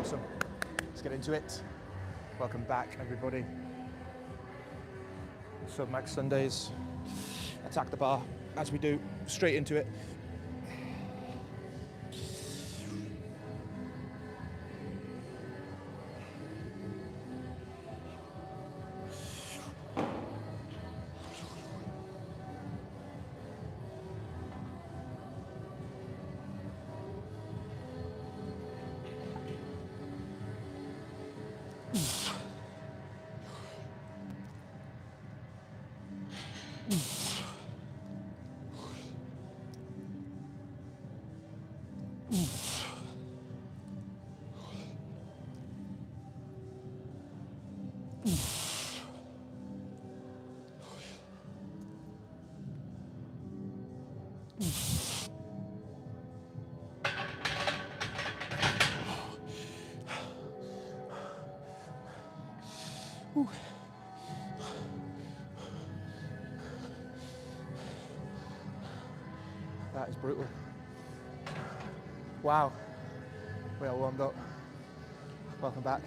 Awesome. Let's get into it. Welcome back, everybody. Submax Sundays. Attack the bar as we do. Straight into it. That is brutal. Wow. We are warmed up. Welcome back.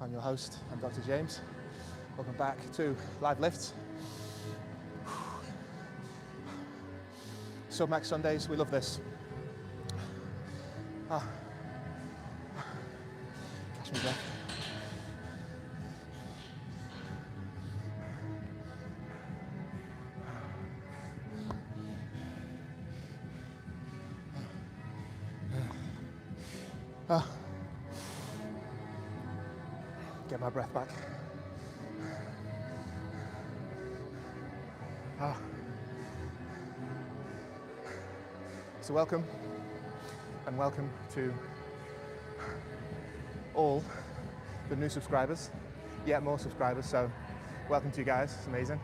I'm your host, I'm Dr. James. Welcome back to Live Lifts. Submax Sundays, we love this. Catch me breath. Get my breath back. So welcome to all the new subscribers, yet more subscribers, so welcome to you guys, it's amazing.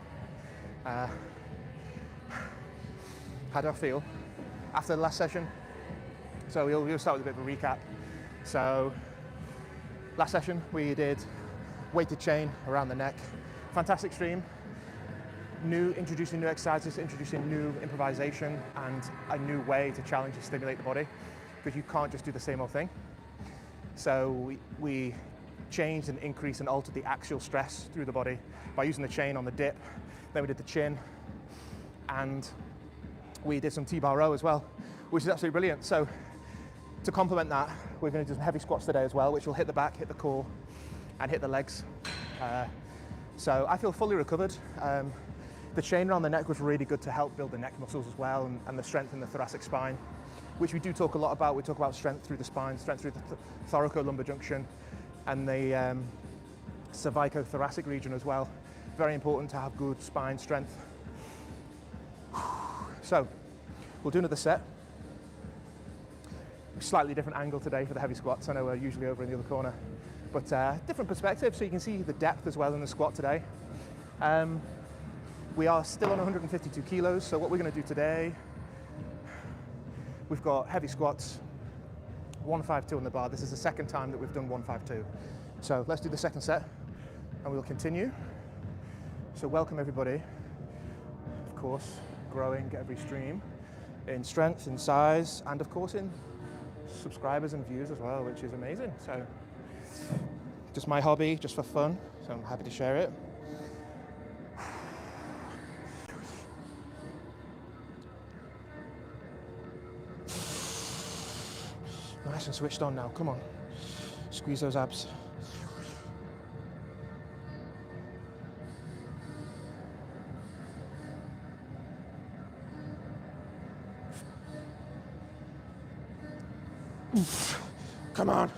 How do I feel after the last session? So we'll start with a bit of a recap. So last session we did weighted chain around the neck, fantastic stream. Introducing new exercises, introducing new improvisation and a new way to challenge and stimulate the body, because you can't just do the same old thing. So we changed and increased and altered the axial stress through the body by using the chain on the dip. Then we did the chin and we did some T-bar row as well, which is absolutely brilliant. So to complement that, we're going to do some heavy squats today as well, which will hit the back, hit the core and hit the legs. So I feel fully recovered. The chain around the neck was really good to help build the neck muscles as well and the strength in the thoracic spine, which we do talk a lot about. We talk about strength through the spine, strength through the thoracolumbar junction and the cervicothoracic region as well. Very important to have good spine strength. So we'll do another set. Slightly different angle today for the heavy squats. I know we're usually over in the other corner, but different perspective so you can see the depth as well in the squat today. We are still on 152 kilos, so what we're going to do today, we've got heavy squats, 152 on the bar. This is the second time that we've done 152. So let's do the second set and we'll continue. So welcome everybody. Of course, growing every stream in strength, in size, and of course in subscribers and views as well, which is amazing. So just my hobby, just for fun, so I'm happy to share it. Nice and switched on now, come on. Squeeze those abs. Come on.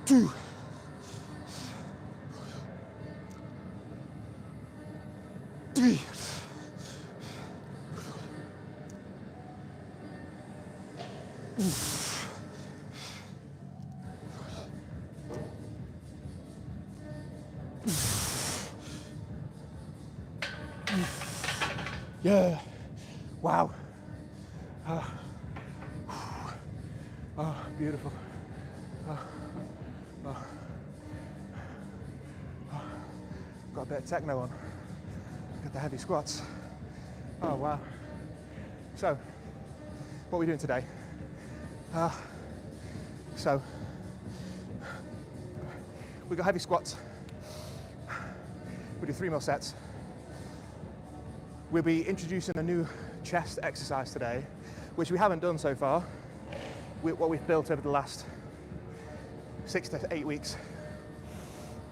Two. Three. Yeah. Wow. Oh, beautiful. Got a bit of techno on. Got the heavy squats. Oh, wow. So, what are we doing today? So, we got heavy squats. We do 3 more sets. We'll be introducing a new chest exercise today, which we haven't done so far. What we've built over the last 6 to 8 weeks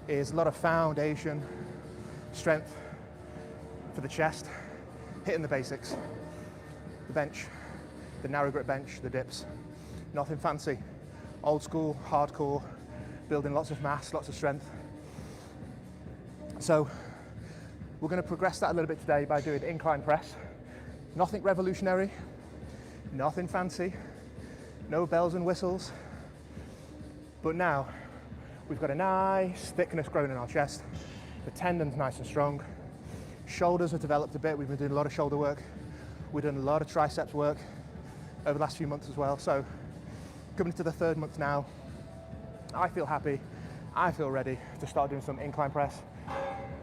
is a lot of foundation strength for the chest, hitting the basics, the bench, the narrow grip bench, the dips, nothing fancy, old school, hardcore, building lots of mass, lots of strength. So we're going to progress that a little bit today by doing incline press. Nothing revolutionary, nothing fancy, no bells and whistles. But now we've got a nice thickness growing in our chest. The tendon's nice and strong. Shoulders have developed a bit. We've been doing a lot of shoulder work. We've done a lot of triceps work over the last few months as well. So coming into the 3rd month now, I feel happy. I feel ready to start doing some incline press.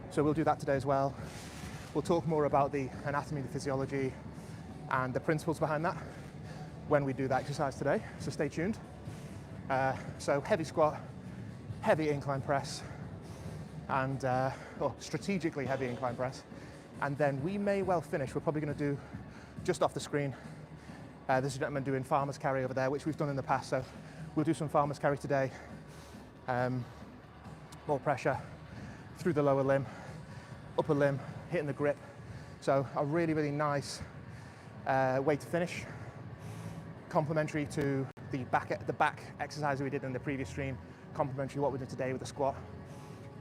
So we'll do that today as well. We'll talk more about the anatomy, the physiology, and the principles behind that when we do that exercise today, so stay tuned. So heavy squat, heavy incline press, and strategically heavy incline press. And then we may well finish, we're probably going to do, just off the screen, there's a gentleman doing farmer's carry over there, which we've done in the past, so we'll do some farmer's carry today. More pressure through the lower limb, upper limb, hitting the grip. So a really, really nice way to finish, complementary to the back exercise we did in the previous stream, complementary to what we did today with the squat,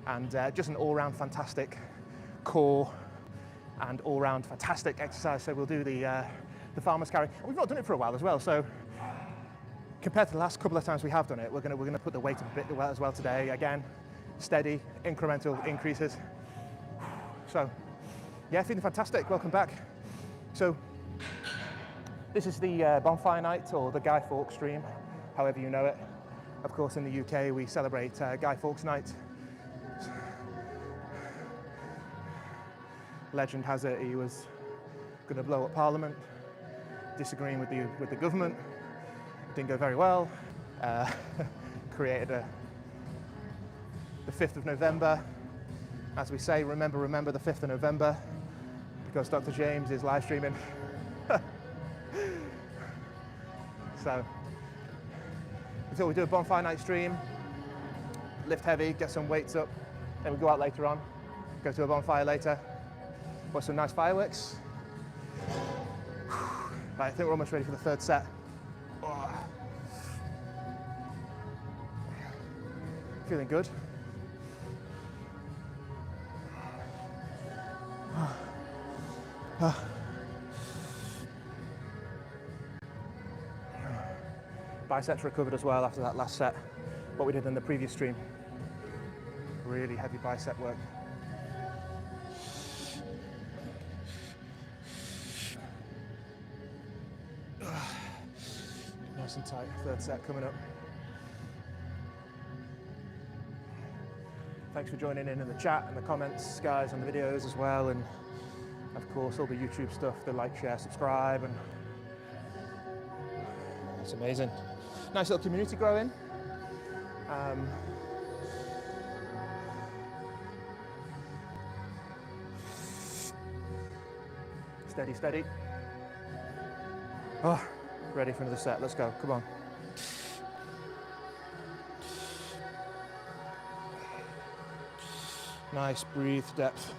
and just an all-round fantastic core and all-round fantastic exercise. So we'll do the farmer's carry. And we've not done it for a while as well, so compared to the last couple of times we have done it, we're gonna put the weight a bit as well today. Again, steady, incremental increases. So yeah, feeling fantastic. Welcome back. So this is the Bonfire night, or the Guy Fawkes stream, however you know it. Of course, in the UK, we celebrate Guy Fawkes night. Legend has it he was going to blow up Parliament, disagreeing with the government. Didn't go very well. Created the 5th of November. As we say, remember the 5th of November, because Dr. James is live streaming. So we do a Bonfire night stream, lift heavy, get some weights up, then we go out later on, go to a bonfire later, watch some nice fireworks. Right, I think we're almost ready for the 3rd set. Feeling good. Biceps recovered as well after that last set, what we did in the previous stream. Really heavy bicep work. Nice and tight, 3rd set coming up. Thanks for joining in the chat and the comments, guys, on the videos as well, and of course all the YouTube stuff, the like, share, subscribe, and it's amazing. Nice little community growing. Steady, steady. Oh, ready for another set. Let's go. Come on. Nice, breathe, depth.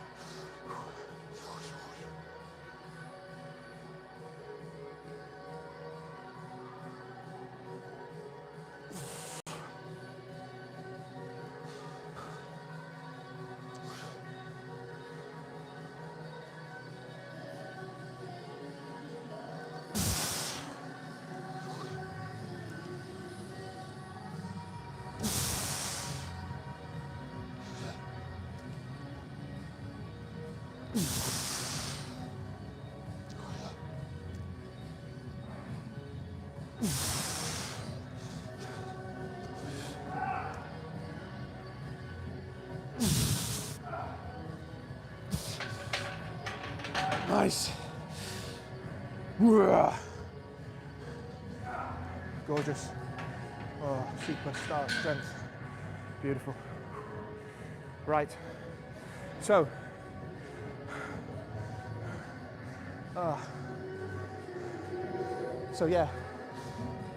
Nice. Gorgeous. Oh, superstar strength. Beautiful. Right. So, yeah,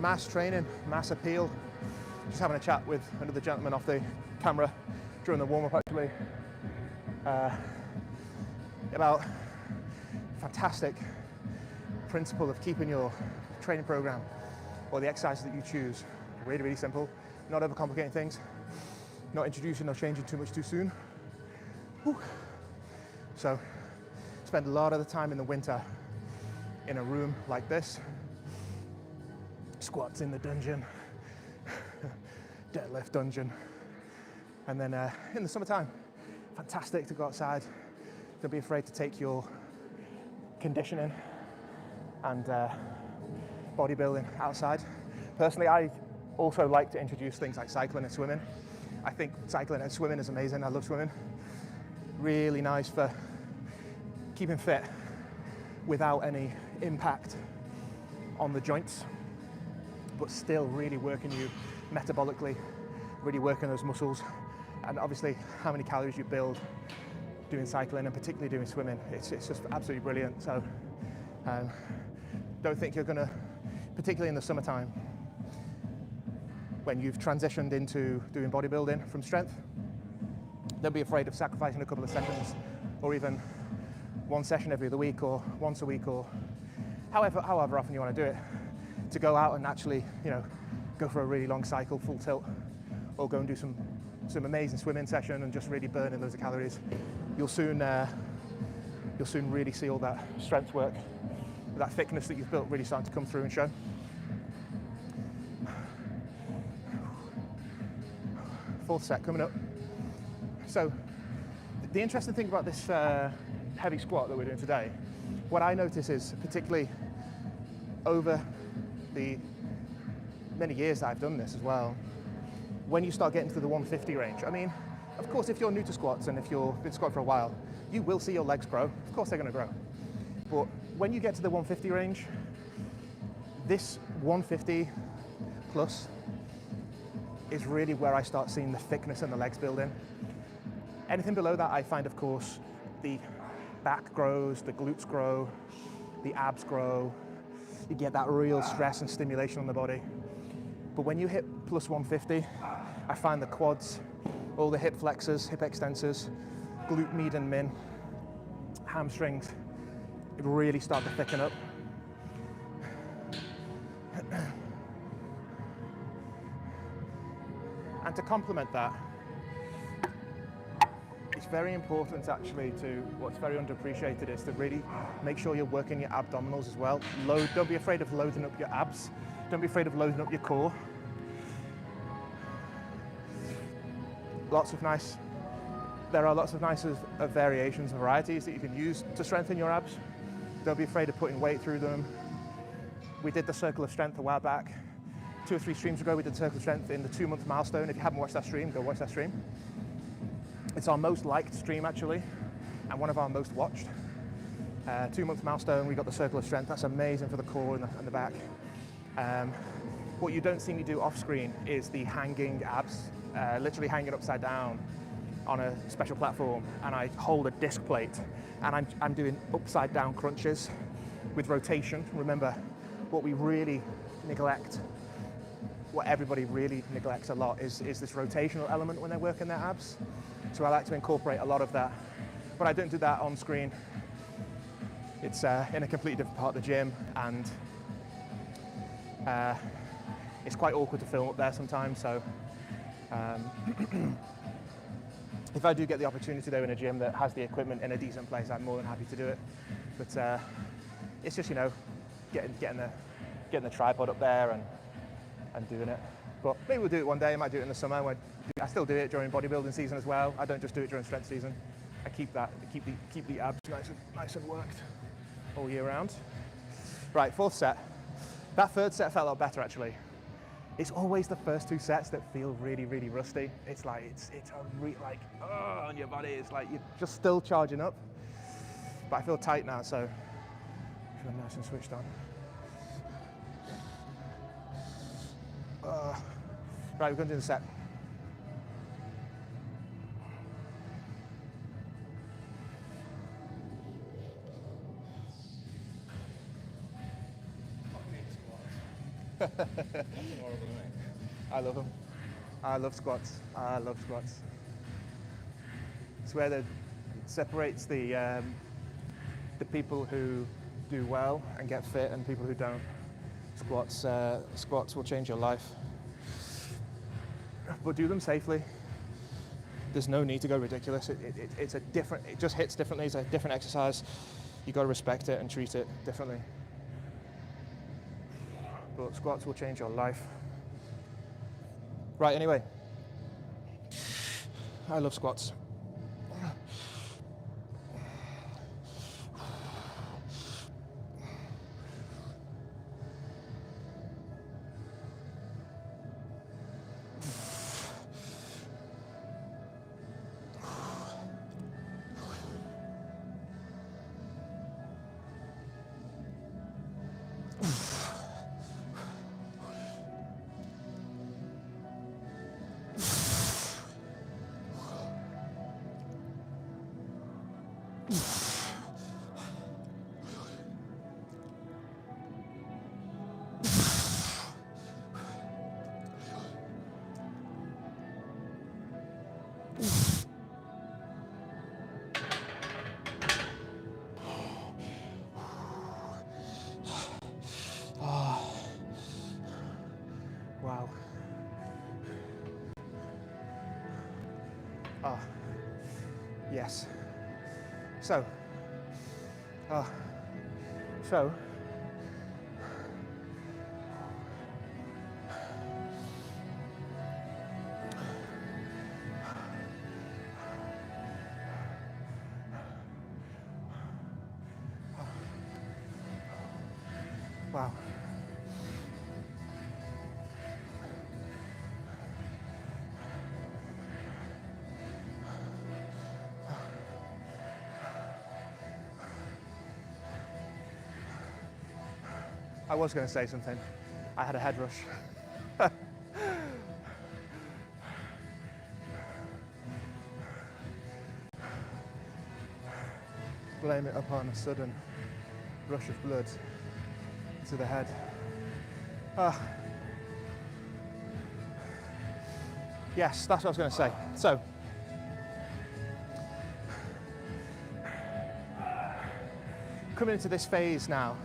mass training, mass appeal. Just having a chat with another gentleman off the camera during the warm-up actually, about fantastic principle of keeping your training program or the exercises that you choose really, really simple, not overcomplicating things, not introducing or changing too much too soon. Whew. So spend a lot of the time in the winter in a room like this, squats in the dungeon, deadlift dungeon, and then in the summertime, fantastic to go outside. Don't be afraid to take your conditioning and bodybuilding outside. Personally, I also like to introduce things like cycling and swimming. I think cycling and swimming is amazing. I love swimming. Really nice for keeping fit without any impact on the joints, but still really working you metabolically, really working those muscles, and obviously how many calories you build doing cycling and particularly doing swimming. It's just absolutely brilliant. So don't think you're gonna, particularly in the summertime, when you've transitioned into doing bodybuilding from strength, don't be afraid of sacrificing a couple of sessions, or even one session every other week, or once a week, or however often you want to do it, to go out and actually, you know, go for a really long cycle, full tilt, or go and do some amazing swimming session and just really burn in loads of calories. You'll soon really see all that strength work, that thickness that you've built really starting to come through and show. Fourth set coming up. So the interesting thing about this heavy squat that we're doing today, what I notice is, particularly over the many years that I've done this as well, when you start getting to the 150 range, I mean, of course, if you're new to squats and if you've been squatting for a while, you will see your legs grow. Of course they're going to grow. But when you get to the 150 range, this 150 plus is really where I start seeing the thickness in the legs building. Anything below that, I find, of course, the back grows, the glutes grow, the abs grow. You get that real stress and stimulation on the body. But when you hit plus 150, I find the quads, all the hip flexors, hip extensors, glute med and min, hamstrings, it really start to thicken up. And to complement that, it's very important actually to, what's very underappreciated is to really make sure you're working your abdominals as well. Don't be afraid of loading up your abs. Don't be afraid of loading up your core. There are lots of nice variations and varieties that you can use to strengthen your abs. Don't be afraid of putting weight through them. We did the circle of strength a while back. 2 or 3 streams ago, we did circle of strength in the 2-month milestone. If you haven't watched that stream, go watch that stream. It's our most liked stream actually, and one of our most watched. 2-month milestone, we got the circle of strength. That's amazing for the core and the back. What you don't see me do off screen is the hanging abs, literally hanging upside down on a special platform, and I hold a disc plate, and I'm doing upside down crunches with rotation. Remember, what we really neglect, what everybody really neglects a lot is this rotational element when they're working their abs. So I like to incorporate a lot of that, but I don't do that on screen. It's in a completely different part of the gym, and it's quite awkward to film up there sometimes. So if I do get the opportunity though in a gym that has the equipment in a decent place, I'm more than happy to do it. But it's just, you know, getting the tripod up there and doing it. But maybe we'll do it one day. I might do it in the summer. I still do it during bodybuilding season as well. I don't just do it during strength season. I keep the abs nice and worked all year round. Right, 4th set. That 3rd set felt a lot better actually. It's always the first 2 sets that feel really, really rusty. It's like it's on your body. It's like you're just still charging up. But I feel tight now, so Feel nice and switched on. Right, we're going to do the set. I love them. I love squats. I love squats. It's where it separates the people who do well and get fit and people who don't. Squats will change your life, but do them safely. There's no need to go ridiculous. It's a different. It just hits differently. It's a different exercise. You got to respect it and treat it differently. But squats will change your life. Right, anyway. I love squats. Wow. Yes. So. Wow. I was going to say something. I had a head rush. Blame it upon a sudden rush of blood to the head. Yes, that's what I was going to say. So, coming into this phase now,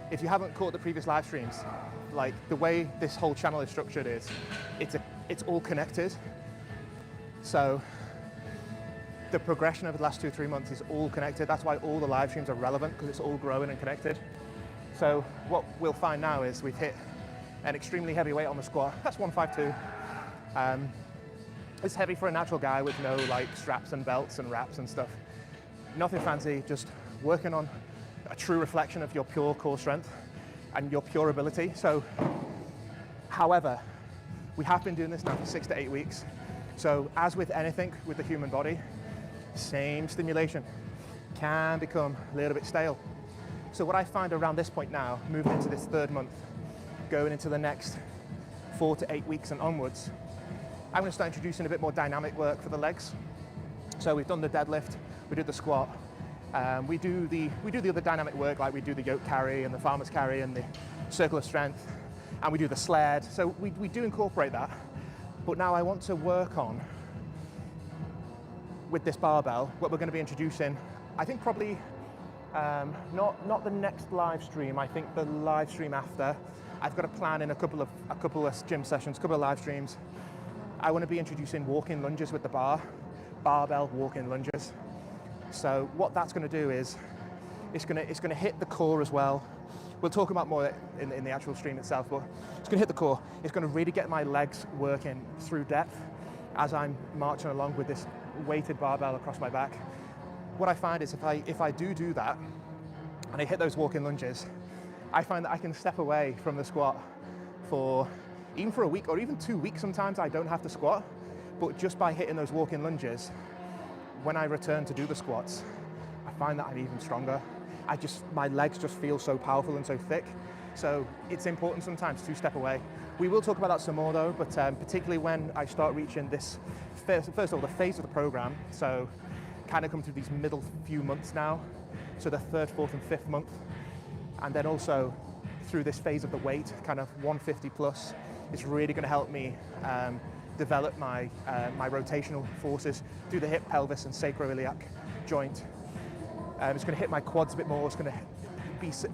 if you haven't caught the previous live streams, like the way this whole channel is structured is, it's all connected. So the progression over the last 2-3 months is all connected. That's why all the live streams are relevant, because it's all growing and connected. So what we'll find now is we've hit an extremely heavy weight on the squat. That's 152. It's heavy for a natural guy with no like straps and belts and wraps and stuff. Nothing fancy, just working on a true reflection of your pure core strength and your pure ability. So, however, we have been doing this now for 6 to 8 weeks. So as with anything with the human body, same stimulation can become a little bit stale. So what I find around this point now, moving into this 3rd month, going into the next 4 to 8 weeks and onwards, I'm going to start introducing a bit more dynamic work for the legs. So we've done the deadlift, we did the squat, we do the other dynamic work, like we do the yoke carry and the farmer's carry and the circle of strength, and we do the sled. So we do incorporate that. But now I want to work on, with this barbell, what we're going to be introducing, I think probably not the next live stream, I think the live stream after. I've got a plan in a couple of gym sessions, a couple of live streams. I want to be introducing walking lunges with the barbell walking lunges. So what that's going to do is, it's going to hit the core as well. We'll talk about more in the actual stream itself, but it's going to hit the core. It's going to really get my legs working through depth as I'm marching along with this weighted barbell across my back. What I find is if I do that and I hit those walking lunges, I find that I can step away from the squat for a week or even 2 weeks. Sometimes I don't have to squat, but just by hitting those walking lunges, when I return to do the squats, I find that I'm even stronger. my legs just feel so powerful and so thick. So it's important sometimes to step away. We will talk about that some more though, but particularly when I start reaching this, first of all, the phase of the program, so kind of come through these middle few months now, so the 3rd, 4th and 5th month, and then also through this phase of the weight, kind of 150 plus, it's really going to help me develop my rotational forces through the hip, pelvis and sacroiliac joint. It's going to hit my quads a bit more. It's going to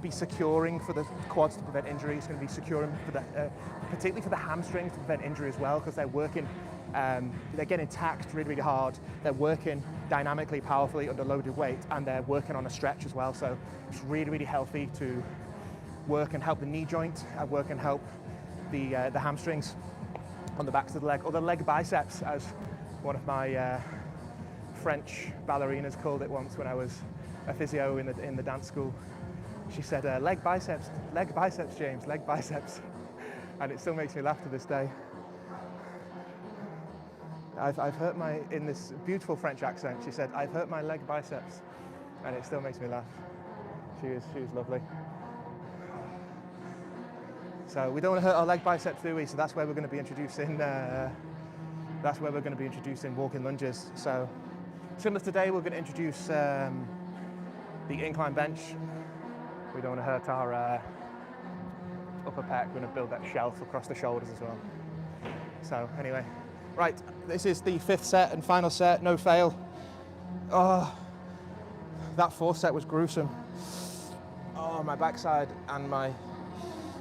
be securing for the quads to prevent injury. It's going to be securing for the, particularly for the hamstrings to prevent injury as well, because they're working, they're getting taxed really, really hard. They're working dynamically, powerfully under loaded weight, and they're working on a stretch as well. So it's really, really healthy to work and help the knee joint, work and help the hamstrings on the backs of the leg, or the leg biceps, as one of my French ballerinas called it once when I was a physio in the dance school. She said, leg biceps, James, leg biceps. And it still makes me laugh to this day. I've hurt in this beautiful French accent, she said, I've hurt my leg biceps. And it still makes me laugh. She was lovely. So we don't want to hurt our leg biceps, do we? So that's where we're going to be introducing, walking lunges. So similar to today, we're going to introduce the incline bench. We don't want to hurt our upper pec. We're going to build that shelf across the shoulders as well. So anyway, right, this is the 5th set and final set, no fail. Oh, that 4th set was gruesome. Oh, my backside and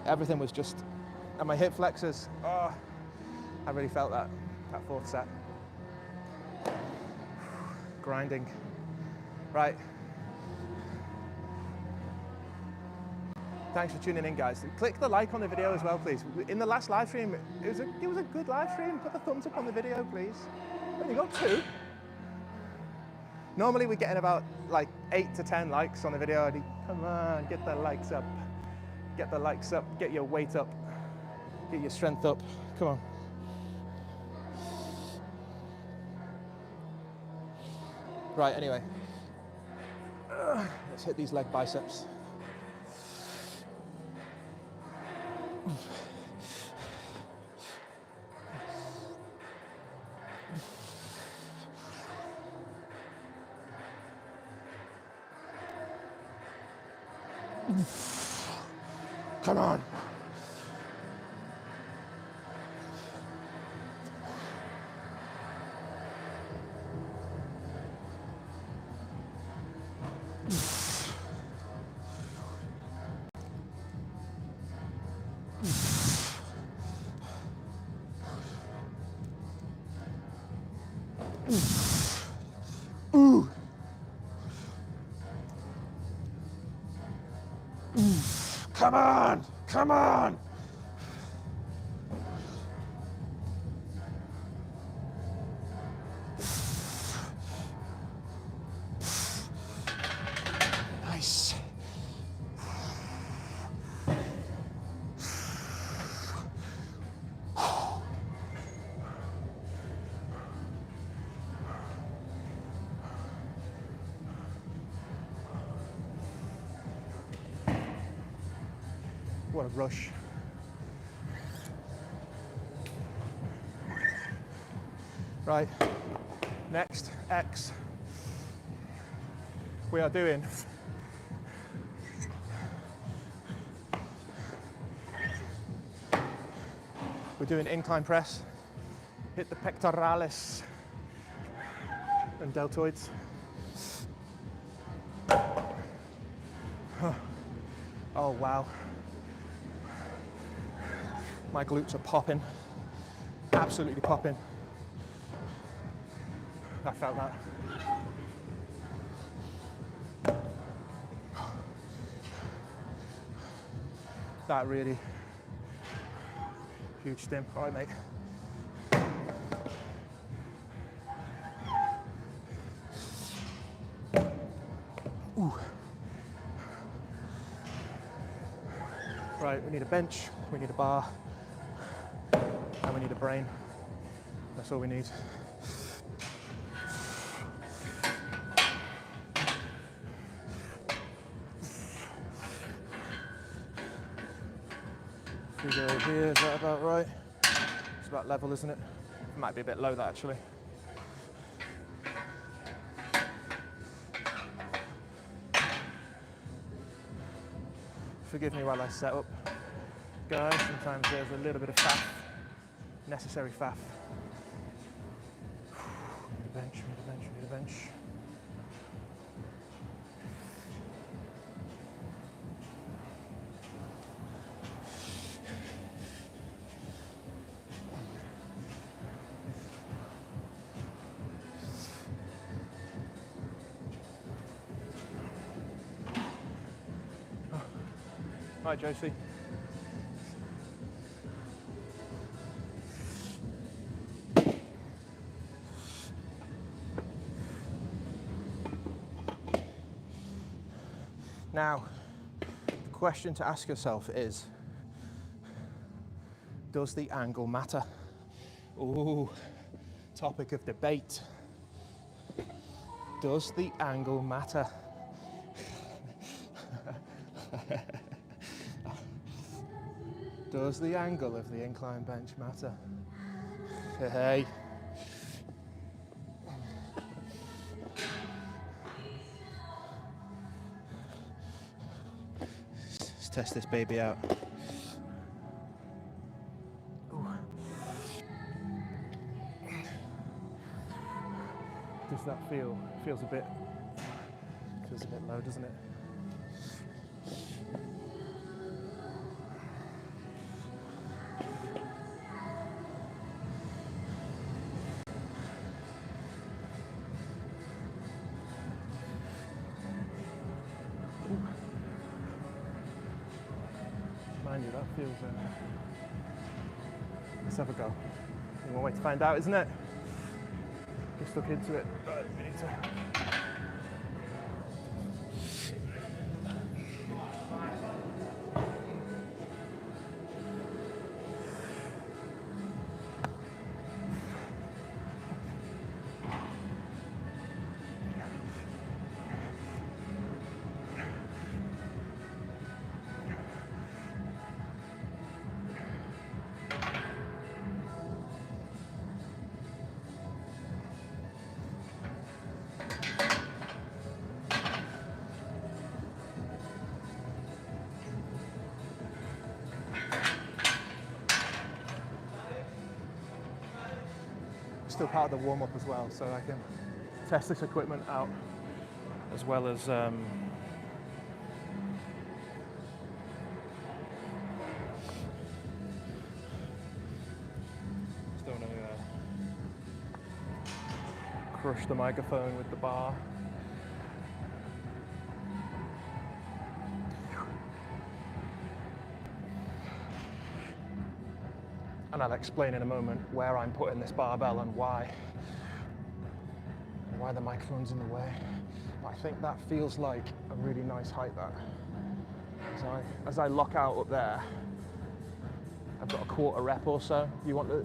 everything was just, and my hip flexors, oh, I really felt that 4th set. Grinding. Right. Thanks for tuning in, guys. Click the like on the video as well, please. In the last live stream, it was a good live stream. Put the thumbs up on the video, please. Only got 2. Normally we're getting about like 8 to 10 likes on the video. Come on, get the likes up. Get the likes up, get your weight up, get your strength up. Come on. Right, anyway. Let's hit these leg biceps. Come on. Ooh. Come on, come on. Nice. What a rush. Right, next, X. We are doing incline press. Hit the pectoralis and deltoids. Oh wow. My glutes are popping, absolutely popping. I felt that. That really huge stim. All right, mate. Ooh. Right, we need a bench, we need a bar, and we need a brain. That's all we need. we go here, is that about right? It's about level, isn't it? It might be a bit low, that actually. Forgive me while I set up, guys. Sometimes there's a little bit of faff, necessary faff. Need a bench, need a bench, need a bench. Hi, Josie. Now, the question to ask yourself is, does the angle matter? Ooh, topic of debate. Does the angle matter? Does the angle of the incline bench matter? Hey. Let's test this baby out. Ooh. Does that feel? Feels a bit low, doesn't it? Mind you, that feels. Let's have a go. One way to find out, isn't it? Get stuck into it. We need to. Still part of the warm-up as well, so I can test this equipment out as well as just don't want to crush the microphone with the bar. And I'll explain in a moment where I'm putting this barbell and why the microphone's in the way. But I think that feels like a really nice height, that. As I lock out up there, I've got a quarter rep or so. You want the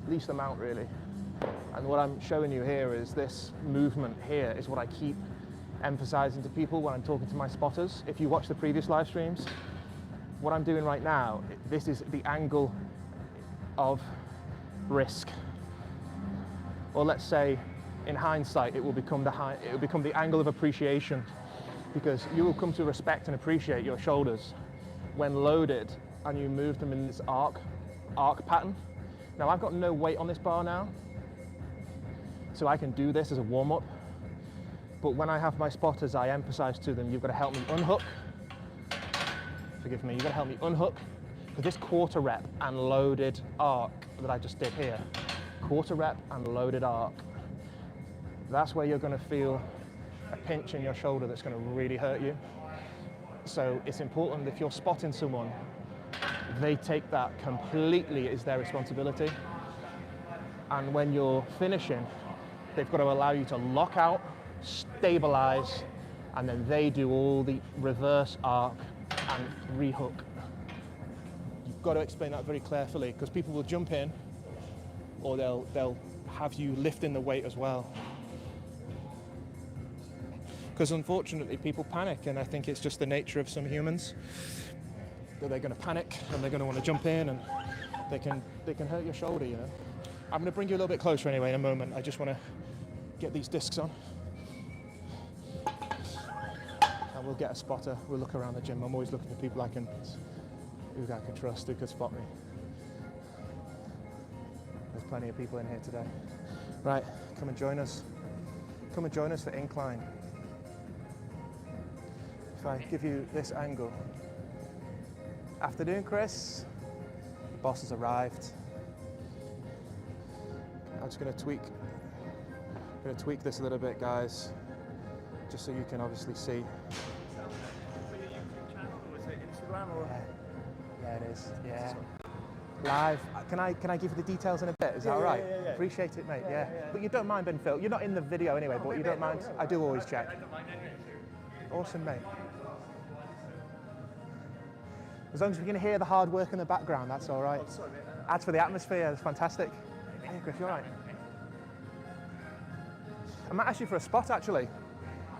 least amount, really. And what I'm showing you here is this movement here is what I keep emphasizing to people when I'm talking to my spotters. If you watch the previous live streams, what I'm doing right now, this is the angle of risk, or let's say in hindsight it will become the angle of appreciation, because you will come to respect and appreciate your shoulders when loaded and you move them in this arc pattern. Now I've got no weight on this bar now, so I can do this as a warm-up, but when I have my spotters, I emphasize to them, you've got to help me unhook. Forgive me, you've got to help me unhook. For this quarter rep and loaded arc that I just did here, quarter rep and loaded arc, that's where you're going to feel a pinch in your shoulder that's going to really hurt you. So it's important, if you're spotting someone, they take that completely as their responsibility. And when you're finishing, they've got to allow you to lock out, stabilize, and then they do all the reverse arc and rehook. Got to explain that very carefully, because people will jump in, or they'll have you lifting the weight as well. Because unfortunately people panic, and I think it's just the nature of some humans. that they're going to panic and they're going to want to jump in, and they can hurt your shoulder, you know. I'm going to bring you a little bit closer anyway in a moment. I just want to get these discs on. And we'll get a spotter. We'll look around the gym. I'm always looking for people who I can trust, who could spot me. There's plenty of people in here today. Right, come and join us. Come and join us for incline. If I give you this angle. Afternoon, Chris. The boss has arrived. I'm just going to tweak this a little bit, guys, just so you can obviously see. For your YouTube channel, or is it Instagram or? Yeah, it is. Yeah. Live. Can I give you the details in a bit? Is that all right? Yeah. Appreciate it, mate. Yeah. But you don't mind being filmed. You're not in the video anyway, but you don't mind. I do always check. I don't mind anyway. Awesome, mate. As long as we can hear the hard work in the background, that's all right. Oh, sorry, mate. Adds for the atmosphere. It's fantastic. Hey, Griff, you all right? I might ask you for a spot, actually.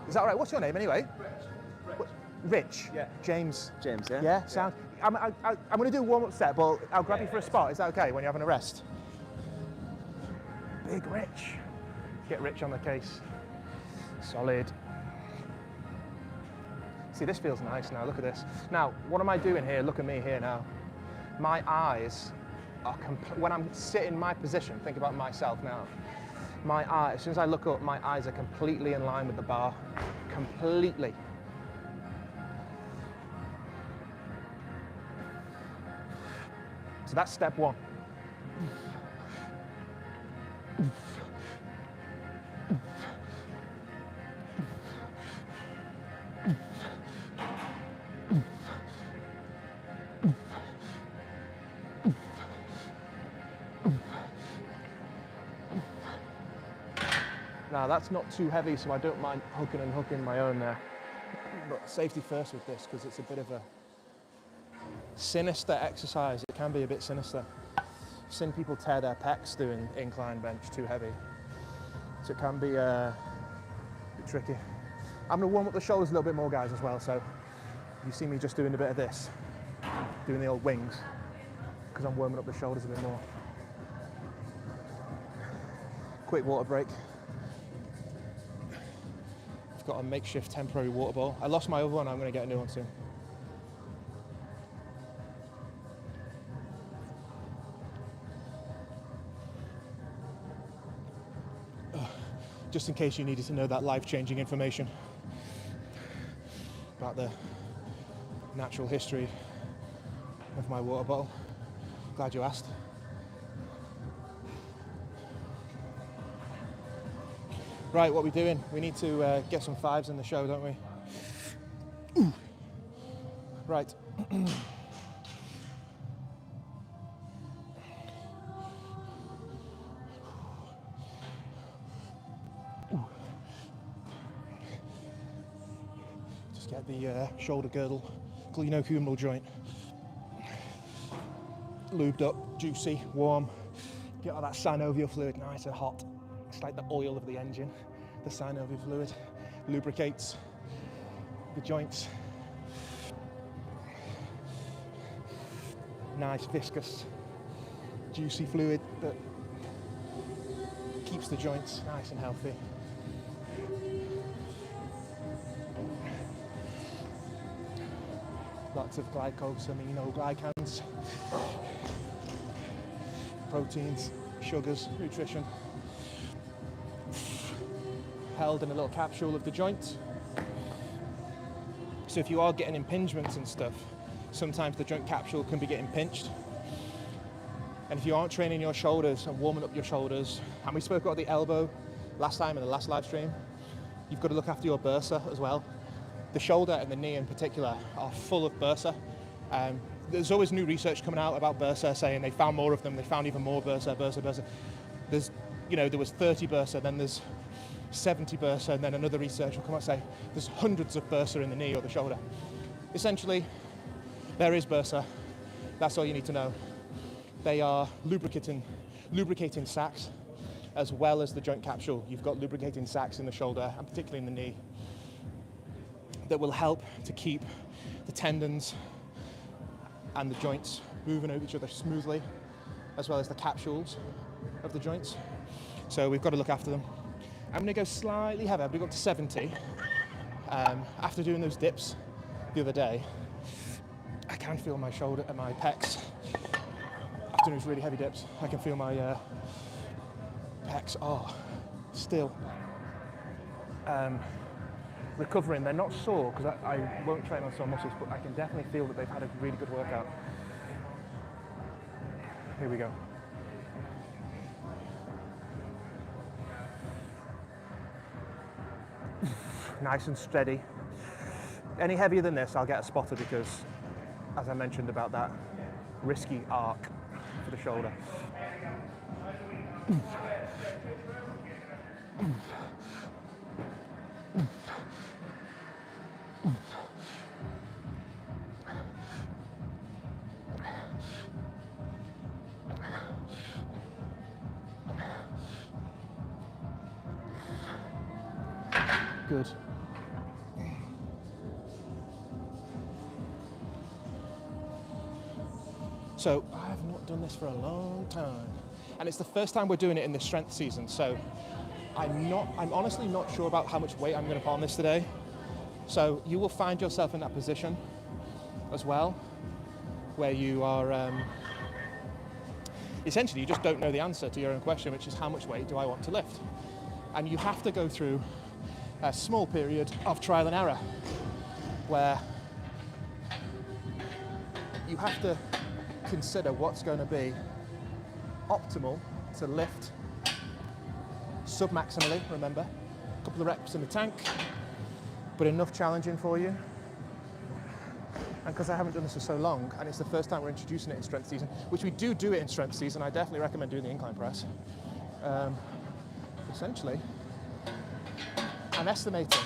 Is that all right? What's your name, anyway? Rich. Yeah. James. James, yeah? Yeah, sound. I'm going to do a warm-up set, but I'll grab you for a spot. Is that okay when you're having a rest? Big Rich. Get Rich on the case. Solid. See, this feels nice now. Look at this. Now, what am I doing here? Look at me here now. My eyes are when I'm sitting in my position, think about myself now. My eyes, as soon as I look up, my eyes are completely in line with the bar. Completely. So that's step one. Now that's not too heavy, so I don't mind hooking my own there. But safety first with this, because it's a bit of a sinister exercise. It can be a bit sinister. I've seen people tear their pecs doing incline bench too heavy. So it can be a bit tricky. I'm going to warm up the shoulders a little bit more, guys, as well. So you see me just doing a bit of this, doing the old wings, because I'm warming up the shoulders a bit more. Quick water break. I've got a makeshift temporary water bowl. I lost my other one, I'm going to get a new one soon. Just in case you needed to know that life-changing information about the natural history of my water bottle. Glad you asked. Right, what are we doing? We need to get some fives in the show, don't we? Ooh. Right. Just get the shoulder girdle, glenohumeral joint lubed up, juicy, warm. Get all that synovial fluid nice and hot. It's like the oil of the engine. The synovial fluid lubricates the joints. Nice, viscous, juicy fluid that keeps the joints nice and healthy. Lots of glycosaminoglycans, proteins, sugars, nutrition. Held in a little capsule of the joint. So if you are getting impingements and stuff, sometimes the joint capsule can be getting pinched. And if you aren't training your shoulders and warming up your shoulders, and we spoke about the elbow last time in the last live stream, you've got to look after your bursa as well. The shoulder and the knee in particular are full of bursa. There's always new research coming out about bursa saying they found more of them, they found even more bursa. There's, there was 30 bursa, then there's 70 bursa, and then another research will come out and say there's hundreds of bursa in the knee or the shoulder. Essentially, there is bursa. That's all you need to know. They are lubricating sacs as well as the joint capsule. You've got lubricating sacs in the shoulder and particularly in the knee that will help to keep the tendons and the joints moving over each other smoothly, as well as the capsules of the joints. So we've got to look after them. I'm going to go slightly heavier. I'm going to go up to 70. After doing those dips the other day, I can feel my shoulder and my pecs. After doing those really heavy dips, I can feel my pecs are still recovering. They're not sore because I won't train on sore muscles, but I can definitely feel that they've had a really good workout. Here we go. Nice and steady. Any heavier than this, I'll get a spotter because, as I mentioned about that risky arc for the shoulder. Good. So I have not done this for a long time, and it's the first time we're doing it in the strength season. So I'm honestly not sure about how much weight I'm going to put on this today. So you will find yourself in that position as well, where you are essentially you just don't know the answer to your own question, which is how much weight do I want to lift? And you have to go through a small period of trial and error where you have to consider what's going to be optimal to lift sub-maximally, remember, a couple of reps in the tank, but enough challenging for you. And because I haven't done this for so long, and it's the first time we're introducing it in strength season, which we do it in strength season, I definitely recommend doing the incline press. Essentially, I'm estimating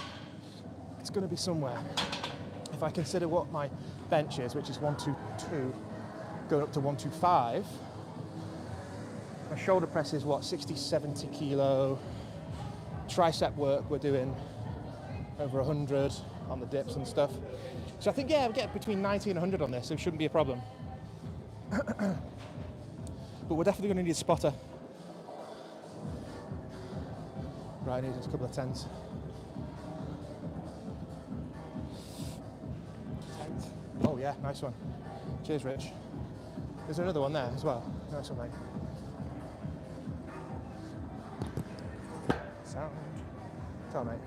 it's going to be somewhere, if I consider what my bench is, which is 122, going up to 125, my shoulder press is what, 60, 70 kilo, tricep work we're doing over 100 on the dips and stuff. So I think, yeah, we get between 90 and 100 on this, so it shouldn't be a problem. But we're definitely going to need a spotter. Right, I need just a couple of tens. Oh yeah, nice one. Cheers, Rich. There's another one there as well. Nice one, mate. Sound. Tell mate.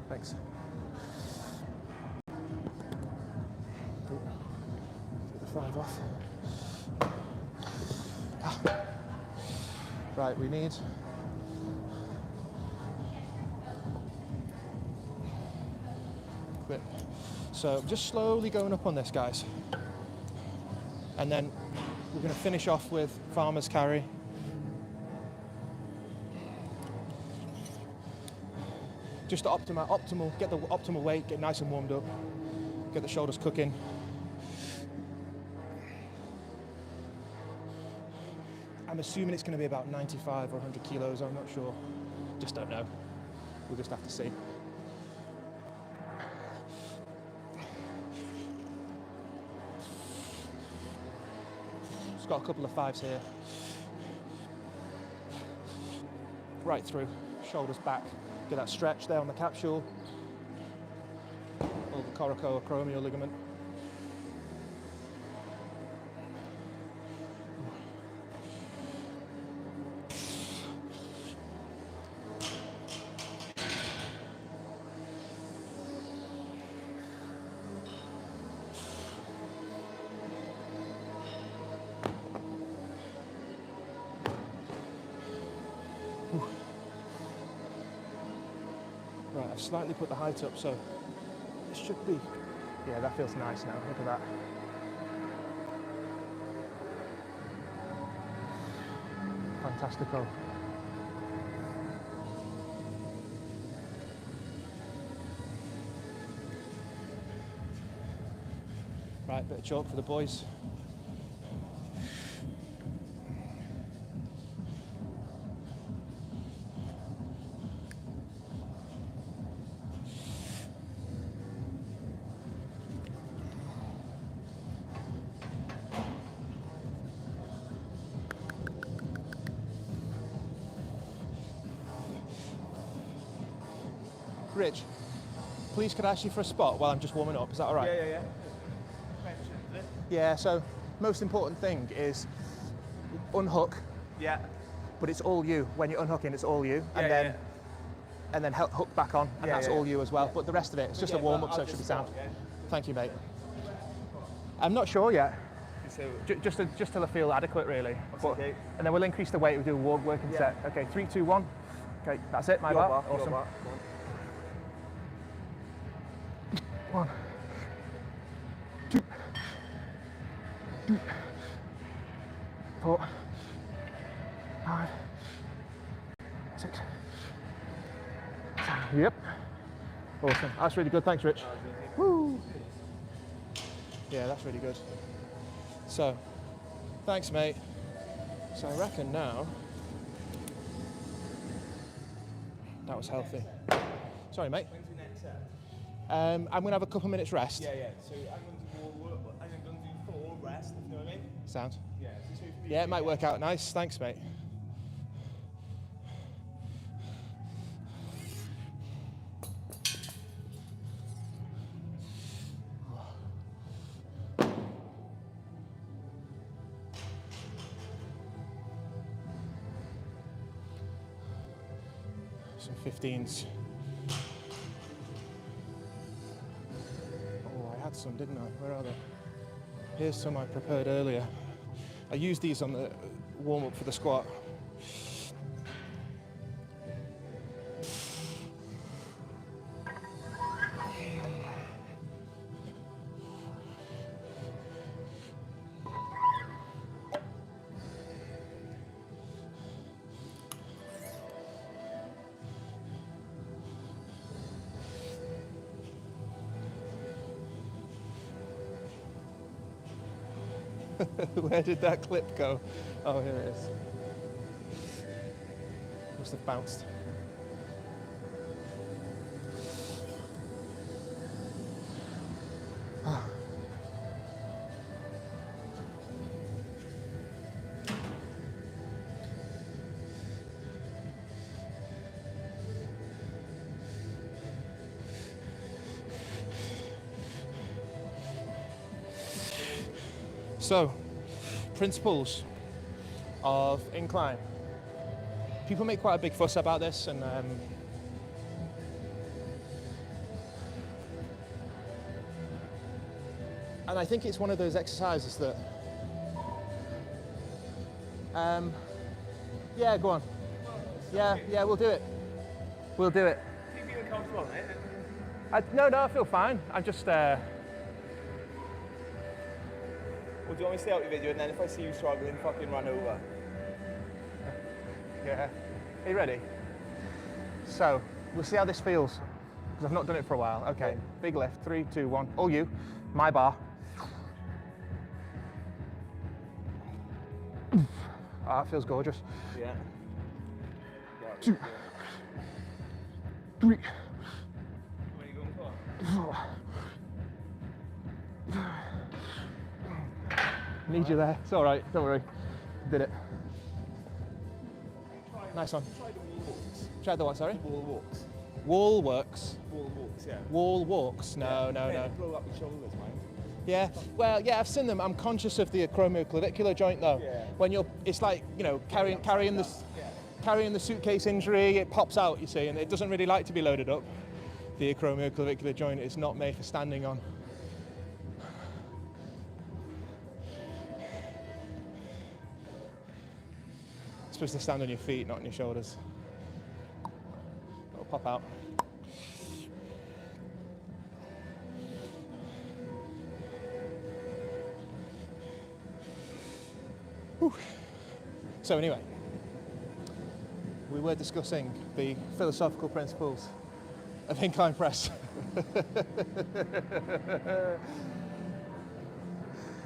Thanks. Take the 5 off. Right, we need quit. So just slowly going up on this, guys. And then we're going to finish off with farmer's carry. Just optimal, get the optimal weight, get nice and warmed up, get the shoulders cooking. I'm assuming it's going to be about 95 or 100 kilos, I'm not sure. Just don't know. We'll just have to see. Just got a couple of 5s here. Right through, shoulders back. Get that stretch there on the capsule. Or the coracoacromial ligament. Right, I've slightly put the height up, so it should be, yeah, that feels nice now, look at that. Fantastico. Right, bit of chalk for the boys. Rich, please could I ask you for a spot while I'm just warming up? Is that all right? Yeah. Mentioned it. Yeah, so most important thing is unhook, Yeah. but it's all you. When you're unhooking, it's all you. Yeah, And then hook back on, and that's all you as well. Yeah. But the rest of it, it's just a Yeah, warm-up, but so I'll it should be just sound. start, yeah. Thank you, mate. I'm not sure yet. So, Just till I feel adequate, really. But, okay. And then we'll increase the weight. We'll do a working set. Okay, 3, 2, 1. Okay, that's it. My your bar. your Awesome. bar. 1, 2, 3, 4, 5, 6, 7. Yep. Awesome. That's really good. Thanks, Rich. Woo. Yeah, that's really good. So, thanks, mate. So I reckon now that was healthy. Sorry, mate. When's your next set? I'm going to have a couple minutes rest. Yeah. So I'm going to do more work, but I'm going to do 4 rest, if you know what I mean? Sound? Yeah. So Yeah, it might work out nice. Thanks, mate. Some 15s. Oh, I had some, didn't I? Where are they? Here's some I prepared earlier. I used these on the warm-up for the squat. Where did that clip go? Oh, here it is. Must have bounced. So, principles of incline. People make quite a big fuss about this, and I think it's one of those exercises that, yeah, go on. Yeah, we'll do it. We'll do it. Do you feel comfortable, mate? No, I feel fine. I'm just, Or do you want me to stay out your video and then if I see you struggling, fucking run over? yeah. Are you ready? So, we'll see how this feels, because I've not done it for a while. Okay, big lift, 3, 2, 1. All you, my bar. Ah, that feels gorgeous. Yeah. 2, 3, Where are you going for? 4. Need you there. It's all right. Don't worry. Did it. Nice one. Try the wall walks. Try the what? Sorry. Wall walks. Wall works. Wall walks, yeah. Wall walks. No. They blow up your shoulders, man. Yeah. Well, yeah. I've seen them. I'm conscious of the acromioclavicular joint though. Yeah. When you're, it's like carrying the suitcase injury. It pops out. You see, and it doesn't really like to be loaded up. The acromioclavicular joint is not made for standing on. It's supposed to stand on your feet, not on your shoulders. It'll pop out. Whew. So anyway, we were discussing the philosophical principles of incline press.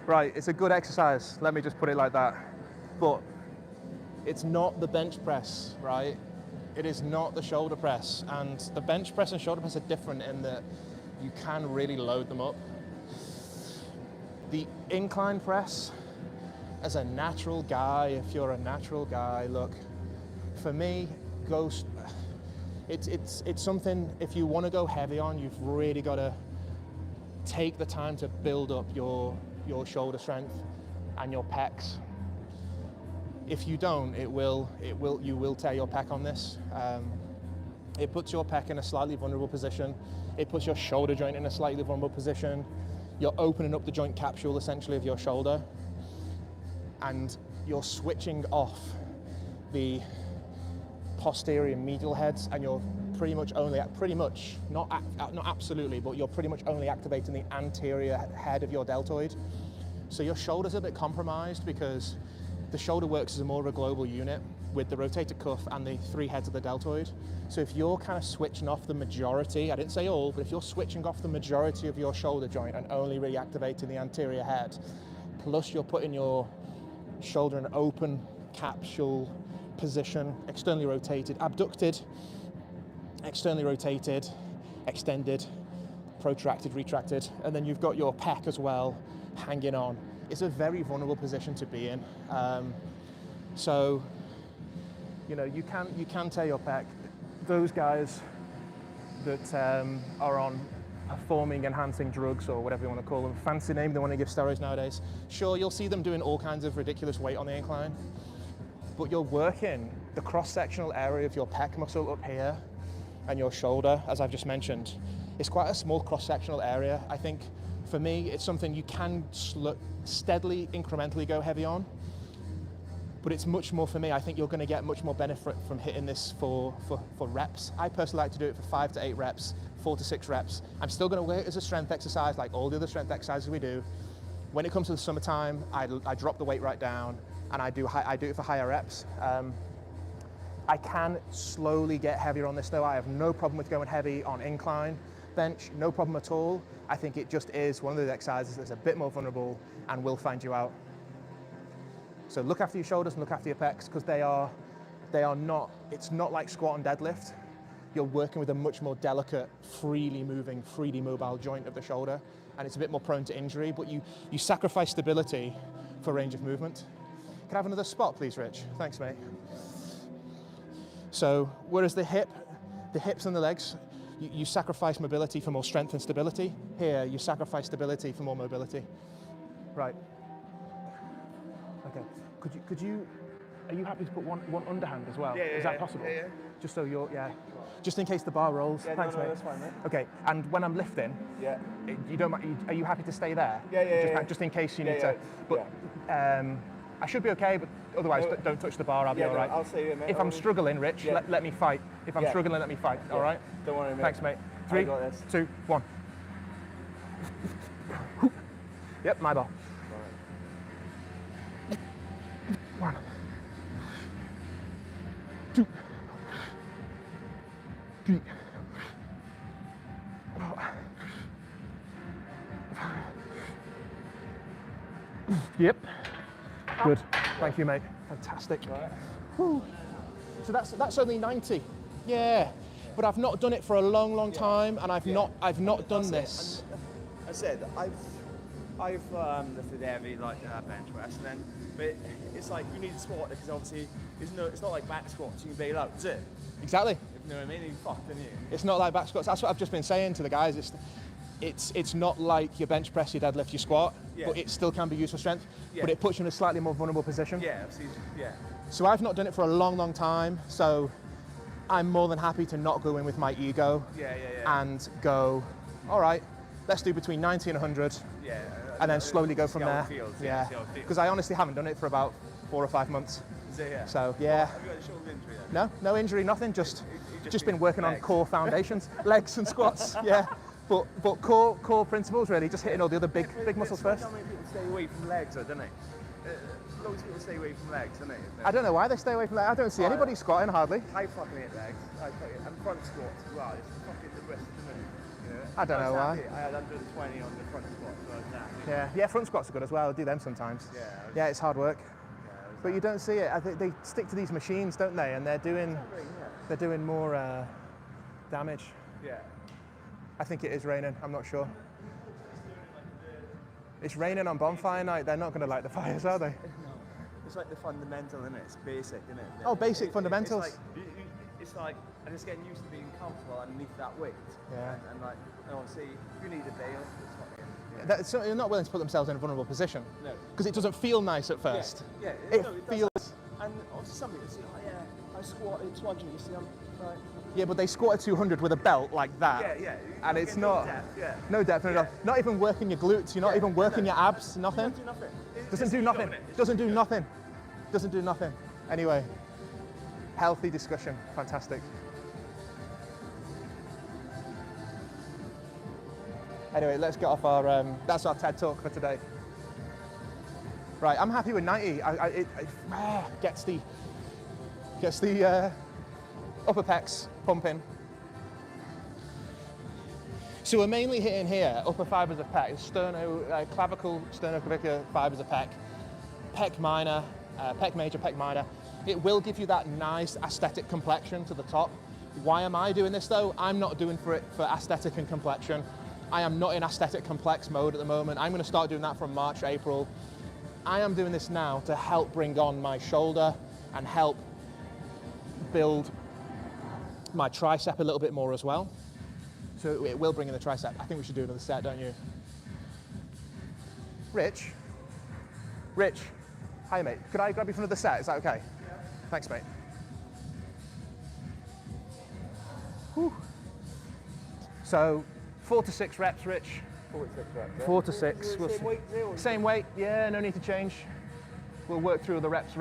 Right, it's a good exercise, let me just put it like that. But it's not the bench press, right? It is not the shoulder press. And the bench press and shoulder press are different in that you can really load them up. The incline press, as a natural guy, if you're a natural guy, look, for me, It's something, if you want to go heavy on, you've really got to take the time to build up your shoulder strength and your pecs. If you don't, you will tear your pec on this. It puts your pec in a slightly vulnerable position. It puts your shoulder joint in a slightly vulnerable position. You're opening up the joint capsule essentially of your shoulder, and you're switching off the posterior medial heads, and you're not absolutely, but you're pretty much only activating the anterior head of your deltoid. So your shoulder's a bit compromised because the shoulder works as more of a global unit with the rotator cuff and the 3 heads of the deltoid. So if you're kind of switching off the majority, I didn't say all, but if you're switching off the majority of your shoulder joint and only really activating the anterior head, plus you're putting your shoulder in an open capsule position, externally rotated, abducted, externally rotated, extended, protracted, retracted, and then you've got your pec as well hanging on. It's a very vulnerable position to be in. So, you know, you can tear your pec. Those guys that are on performing enhancing drugs, or whatever you want to call them, fancy name they want to give steroids nowadays. Sure, you'll see them doing all kinds of ridiculous weight on the incline, but you're working the cross-sectional area of your pec muscle up here and your shoulder, as I've just mentioned. It's quite a small cross-sectional area. I think for me, it's something you can steadily, incrementally go heavy on, but it's much more for me. I think you're going to get much more benefit from hitting this for reps. I personally like to do it for 5 to 8 reps, 4 to 6 reps. I'm still going to wear it as a strength exercise like all the other strength exercises we do. When it comes to the summertime, I drop the weight right down and I do it for higher reps. I can slowly get heavier on this though. I have no problem with going heavy on incline bench, no problem at all. I think it just is one of those exercises that's a bit more vulnerable and will find you out. So look after your shoulders and look after your pecs, because they are not, it's not like squat and deadlift. You're working with a much more delicate, freely moving, freely mobile joint of the shoulder, and it's a bit more prone to injury, but you sacrifice stability for range of movement. Can I have another spot, please, Rich? Thanks, mate. So whereas the hips and the legs, you sacrifice mobility for more strength and stability. Here, you sacrifice stability for more mobility. Right. Okay. Are you happy to put one underhand as well? Yeah, Is that possible? Yeah. Just so just in case the bar rolls. Yeah, Thanks, no, mate. that's fine, mate. Okay. And when I'm lifting, Yeah. Are you happy to stay there? Yeah. Just in case you need to. But I should be okay, but otherwise don't touch the bar. I'll be all right. I'll see you, mate. If I'm struggling, Rich, let me fight. If I'm struggling, let me fight. All right. Don't worry, mate. Thanks, mate. 3, 2, 1. Yep, my ball. 1, 2, 3, 4, 5. Yep. Good. Thank you, mate. Fantastic. Right. Whew. So that's only 90. Yeah. But I've not done it for a long time, and I've not done this. I said I've lifted heavy like bench press, and then but it's like you need to squat because obviously it's not like back squats you can bail out, is it? Exactly. You know what I mean? You fucked, didn't you? It's not like back squats. That's what I've just been saying to the guys. It's not like your bench press, your deadlift, your squat, but it still can be used for strength. Yeah. But it puts you in a slightly more vulnerable position. Yeah. So I've not done it for a long time. So I'm more than happy to not go in with my ego. And go, all right, let's do between 90 and 100. Yeah. And then slowly go from there. Yeah. Because I honestly haven't done it for about 4 or 5 months. Is it, yeah? So Have you got a shoulder injury then? No injury, nothing. Just been working on legs. core foundations, legs and squats. Yeah. But core principles really, just hitting all the other big muscles first. How many people stay away from legs, though, don't they? Loads of people stay away from legs, don't they? I don't know why they stay away from legs. I don't see anybody squatting hardly. I fucking hate legs. And front squats as well. It's fucking the rest of the minute. You know? I don't know why. I had 120 on the front squat, so I was happy. Yeah, front squats are good as well. I do them sometimes. Yeah, it's hard work. But you don't see it. I think they stick to these machines, don't they? And they're doing more damage. Yeah. I think it is raining. I'm not sure. It's raining on Bonfire night. They're not going to light the fires, are they? No. It's like the fundamental, isn't it? It's basic, isn't it? Oh, basic fundamentals. It's like and just getting used to being comfortable underneath that weight. Yeah. And like, and obviously, if you need a bail, it's not the end. So they're not willing to put themselves in a vulnerable position. No. Because it doesn't feel nice at first. Yeah, It no, feels. does. And obviously, some people say, oh yeah, I squatted 200. You see, I'm like. Yeah, but they squat at 200 with a belt like that. Yeah. And it's no not. depth, yeah. No depth, no depth. Not even working your glutes. You're not even working your abs. Nothing. Do nothing. Doesn't do nothing. Doesn't do nothing. Doesn't do nothing. Anyway, healthy discussion. Fantastic. Anyway, let's get off our. That's our TED talk for today. Right, I'm happy with 90. It gets the upper pecs pumping. So we're mainly hitting here upper fibers of pec, clavicle, sternoclavicular fibers of pec, pec minor, pec major, pec minor. It will give you that nice aesthetic complexion to the top. Why am I doing this though? I'm not doing it for aesthetic and complexion. I am not in aesthetic complex mode at the moment. I'm going to start doing that from March, April. I am doing this now to help bring on my shoulder and help build my tricep a little bit more as well. So it will bring in the tricep. I think we should do another set, don't you? Rich? Hi mate, could I grab you for another set? Is that okay? Yeah. Thanks mate. Whew. So 4 to 6 reps, Rich. 4 to 6 reps. 4 to 6. Same weight, Same weight, yeah, no need to change. We'll work through the reps,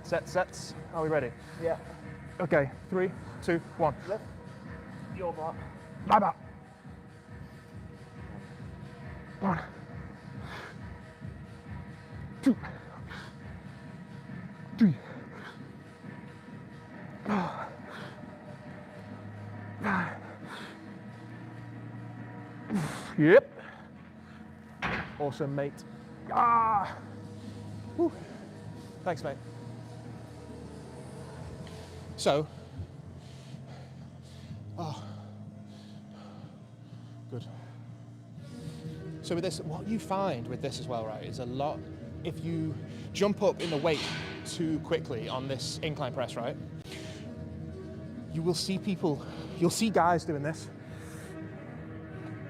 sets. Are we ready? Yeah. Okay, 3, 2, 1. Left. Your mark. My back. 1, 2, 3, 4, 5. Yep. Awesome, mate. Whew. Thanks, mate. So, good. So with this, what you find with this as well, right, is a lot, if you jump up in the weight too quickly on this incline press, right, you will see people, you'll see guys doing this,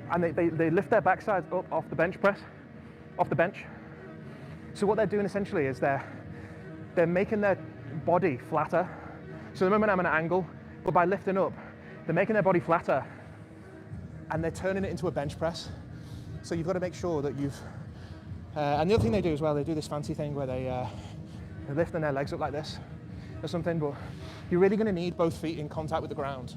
and they lift their backsides up off the bench press, off the bench. So what they're doing essentially is they're making their body flatter. So the moment I'm at an angle, but by lifting up, they're making their body flatter and they're turning it into a bench press. So you've got to make sure that you've, and the other thing they do as well, they do this fancy thing where they're lifting their legs up like this or something, but you're really going to need both feet in contact with the ground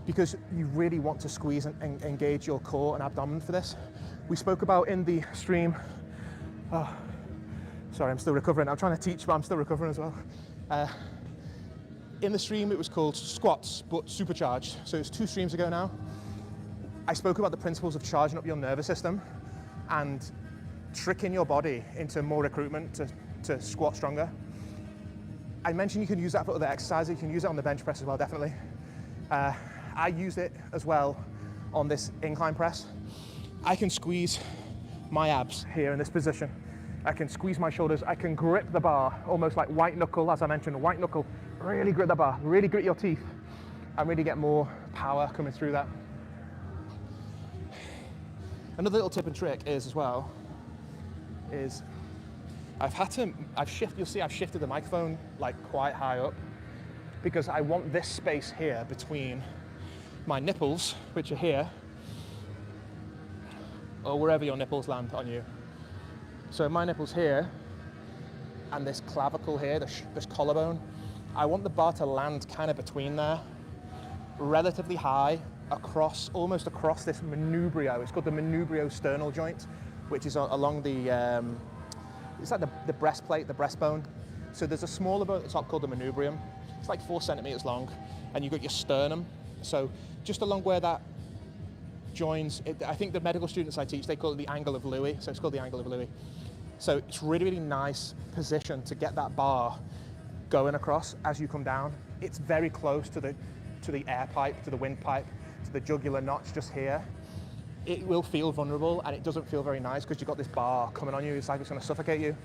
because you really want to squeeze and engage your core and abdomen for this. We spoke about in the stream, sorry, I'm still recovering. I'm trying to teach, but I'm still recovering as well. In the stream, it was called squats, but supercharged. So it's 2 streams ago now. I spoke about the principles of charging up your nervous system and tricking your body into more recruitment to squat stronger. I mentioned you can use that for other exercises. You can use it on the bench press as well, definitely. I use it as well on this incline press. I can squeeze my abs here in this position. I can squeeze my shoulders. I can grip the bar, almost like white knuckle, as I mentioned, white knuckle. Really grip the bar, really grit your teeth, and really get more power coming through that. Another little tip and trick is as well, is you'll see I've shifted the microphone like quite high up because I want this space here between my nipples, which are here, or wherever your nipples land on you. So my nipples here, and this clavicle here, this collarbone, I want the bar to land kind of between there, relatively high, almost across this manubrio. It's called the manubrio sternal joint, which is along the, it's like the breastplate, the breastbone. So there's a smaller bone at the top called the manubrium. It's like 4 centimeters long, and you've got your sternum. So just along where that joins, I think the medical students I teach, they call it the angle of Louis, so it's called the angle of Louis. So it's really, really nice position to get that bar going across as you come down. It's very close to the air pipe, to the windpipe, to the jugular notch just here. It will feel vulnerable and it doesn't feel very nice because you've got this bar coming on you. It's like it's going to suffocate you.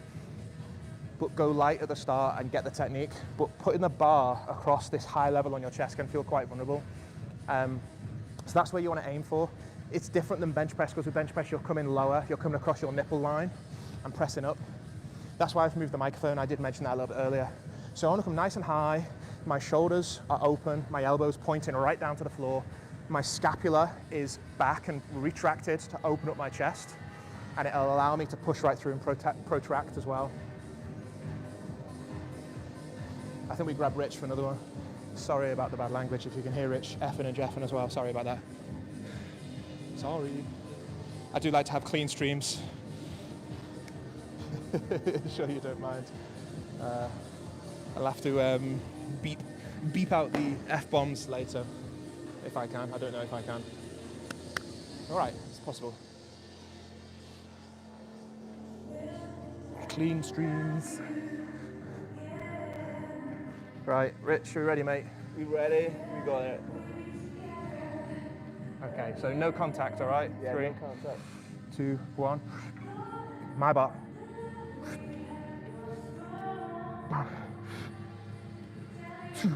but go light at the start and get the technique. But putting the bar across this high level on your chest can feel quite vulnerable. So that's where you want to aim for. It's different than bench press, because with bench press you're coming lower, you're coming across your nipple line and pressing up. That's why I've moved the microphone. I did mention that a little bit earlier. So I want to come nice and high, my shoulders are open, my elbows pointing right down to the floor, my scapula is back and retracted to open up my chest, and it'll allow me to push right through and protract as well. I think we grab Rich for another one. Sorry about the bad language, if you can hear Rich effing and jeffing as well, sorry about that. Sorry. I do like to have clean streams. Sure you don't mind. I'll have to beep out the F-bombs later, if I can. I don't know if I can. All right, it's possible. Clean streams. Right, Rich, are we ready, mate? We ready? We got it. Okay, so no contact, all right? Yeah, 3, no contact. 2, 1. My bar. 1, 2,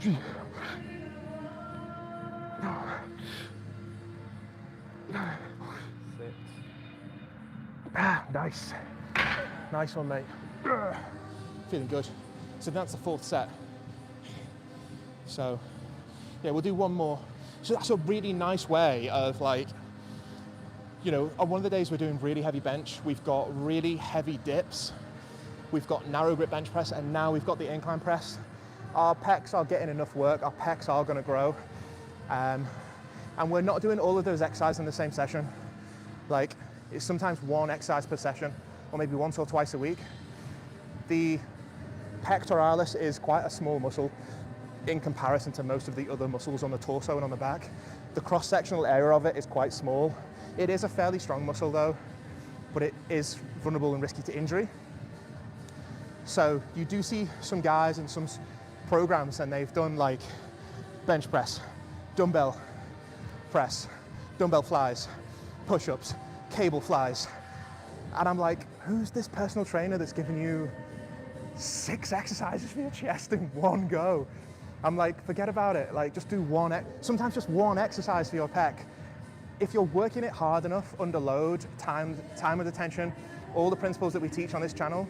3, 4, 5, 6. Ah, nice. Nice one, mate. Feeling good. So that's the 4th set. So, yeah, we'll do one more. So that's a really nice way of, like, you know, on one of the days we're doing really heavy bench, we've got really heavy dips, we've got narrow grip bench press, and now we've got the incline press. Our pecs are getting enough work, our pecs are gonna grow. And we're not doing all of those exercises in the same session. Like, it's sometimes one exercise per session, or maybe once or twice a week. The pectoralis is quite a small muscle in comparison to most of the other muscles on the torso and on the back. The cross-sectional area of it is quite small. It is a fairly strong muscle though, but it is vulnerable and risky to injury. So you do see some guys in some programs and they've done like bench press, dumbbell press, dumbbell flies, push-ups, cable flies. And I'm like, who's this personal trainer that's giving you 6 exercises for your chest in one go? I'm like, forget about it. Like, just do sometimes just one exercise for your pec. If you're working it hard enough, under load, time with attention, all the principles that we teach on this channel,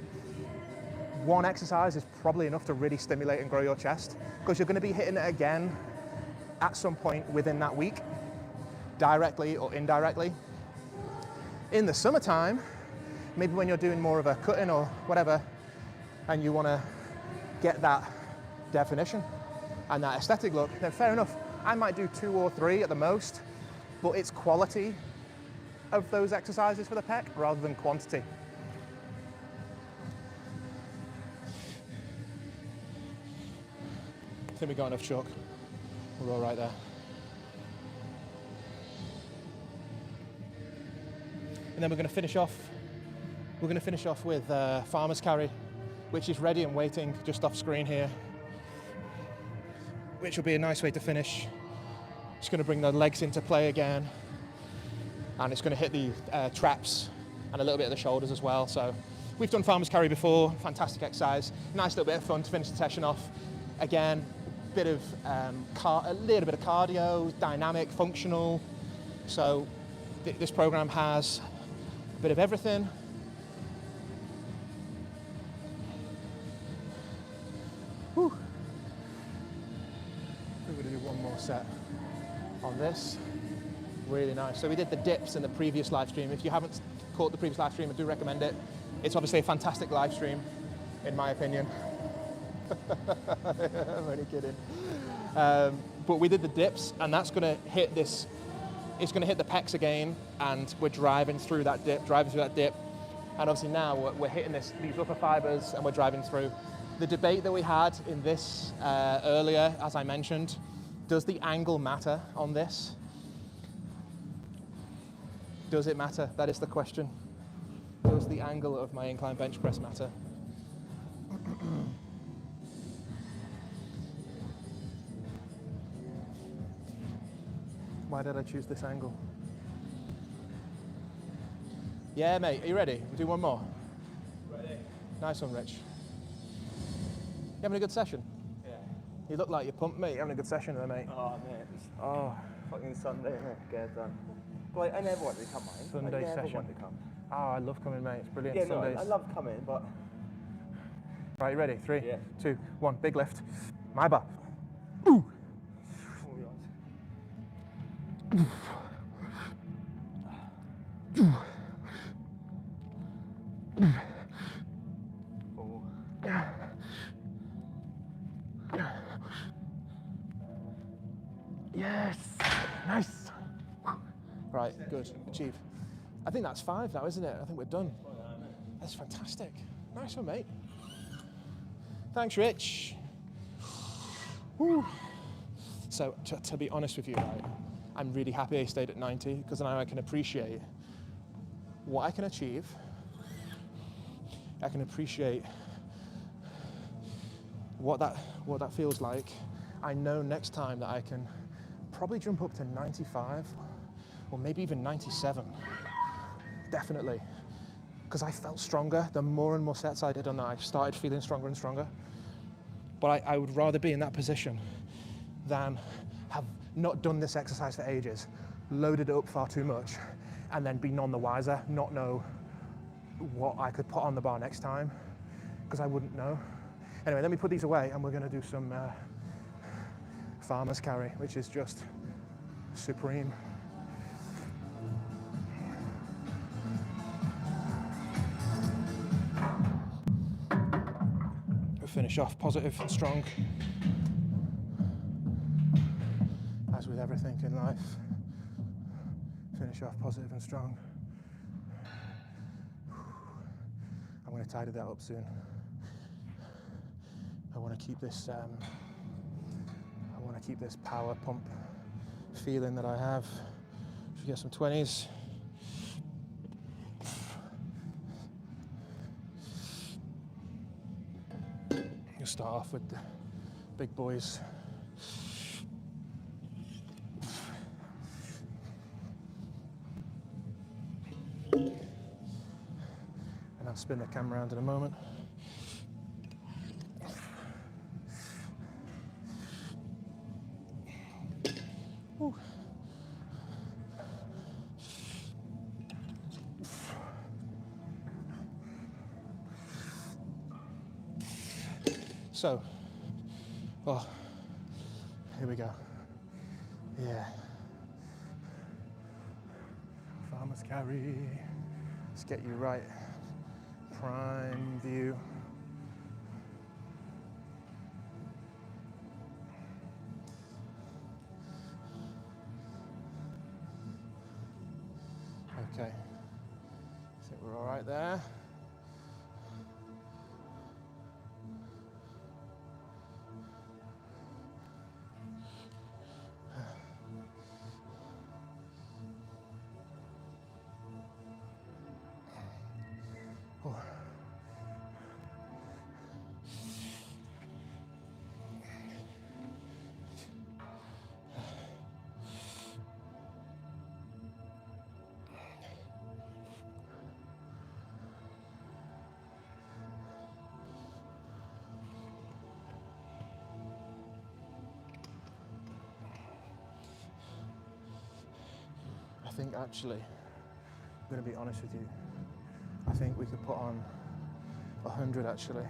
one exercise is probably enough to really stimulate and grow your chest, because you're going to be hitting it again at some point within that week, directly or indirectly. In the summertime, maybe when you're doing more of a cutting or whatever, and you want to get that definition and that aesthetic look, then fair enough. I might do 2 or 3 at the most, but it's quality of those exercises for the pec rather than quantity. I think we got enough chalk. We're all right there. And then we're going to finish off. We're going to finish off with farmer's carry, which is ready and waiting just off screen here, which will be a nice way to finish. It's going to bring the legs into play again, and it's going to hit the traps and a little bit of the shoulders as well. So we've done farmer's carry before, fantastic exercise, nice little bit of fun to finish the session off. Again, a little bit of cardio, dynamic, functional. So this program has a bit of everything. Whew. We're going to do one more set on this. Really nice. So we did the dips in the previous live stream. If you haven't caught the previous live stream, I do recommend it. It's obviously a fantastic live stream, in my opinion. I'm only kidding. But we did the dips, and that's going to hit this. It's going to hit the pecs again, and we're driving through that dip. And obviously now we're hitting these upper fibers, and we're driving through. The debate that we had in this earlier, as I mentioned, does the angle matter on this? Does it matter? That is the question. Does the angle of my incline bench press matter? Why did I choose this angle? Yeah, mate, are you ready? We'll do one more. Nice one, Rich. You having a good session? Yeah. You look like you're pumped, mate. You're having a good session there, mate. Oh, mate. It's fucking Sunday, innit? Get it done. But I never want to come, mate. Sunday I never session. want to come. Oh, I love coming, mate. It's brilliant. Yeah, no, Sundays. I love coming, but... Right, you ready? 3, Yeah. 2, 1. Big lift. My bar. Ooh. Yes. Nice. Right, good. Achieve. I think that's 5 now, isn't it? I think we're done. That's fantastic. Nice one, mate. Thanks, Rich. Woo. So, to be honest with you, right, I'm really happy I stayed at 90 because now I can appreciate what I can achieve. I can appreciate what that feels like. I know next time that I can probably jump up to 95 or maybe even 97. Definitely. Because I felt stronger. The more and more sets I did on that, I started feeling stronger and stronger. But I would rather be in that position than have not done this exercise for ages, loaded it up far too much, and then be none the wiser, not know what I could put on the bar next time, because I wouldn't know. Anyway, let me put these away, and we're going to do some farmer's carry, which is just supreme. We'll finish off positive and strong, as with everything in life. Finish off positive and strong. I'm going to tidy that up soon. I want to keep this. I want to keep this power pump feeling that I have. Should get some 20s. We'll start off with the big boys. And I'll spin the camera around in a moment. Ooh. So, oh, here we go. Yeah. Farmer's carry. Let's get you right. Prime view. Okay. I think we're all right there. Oh. I think actually, I'm going to be honest with you, I think we could put on 100 actually.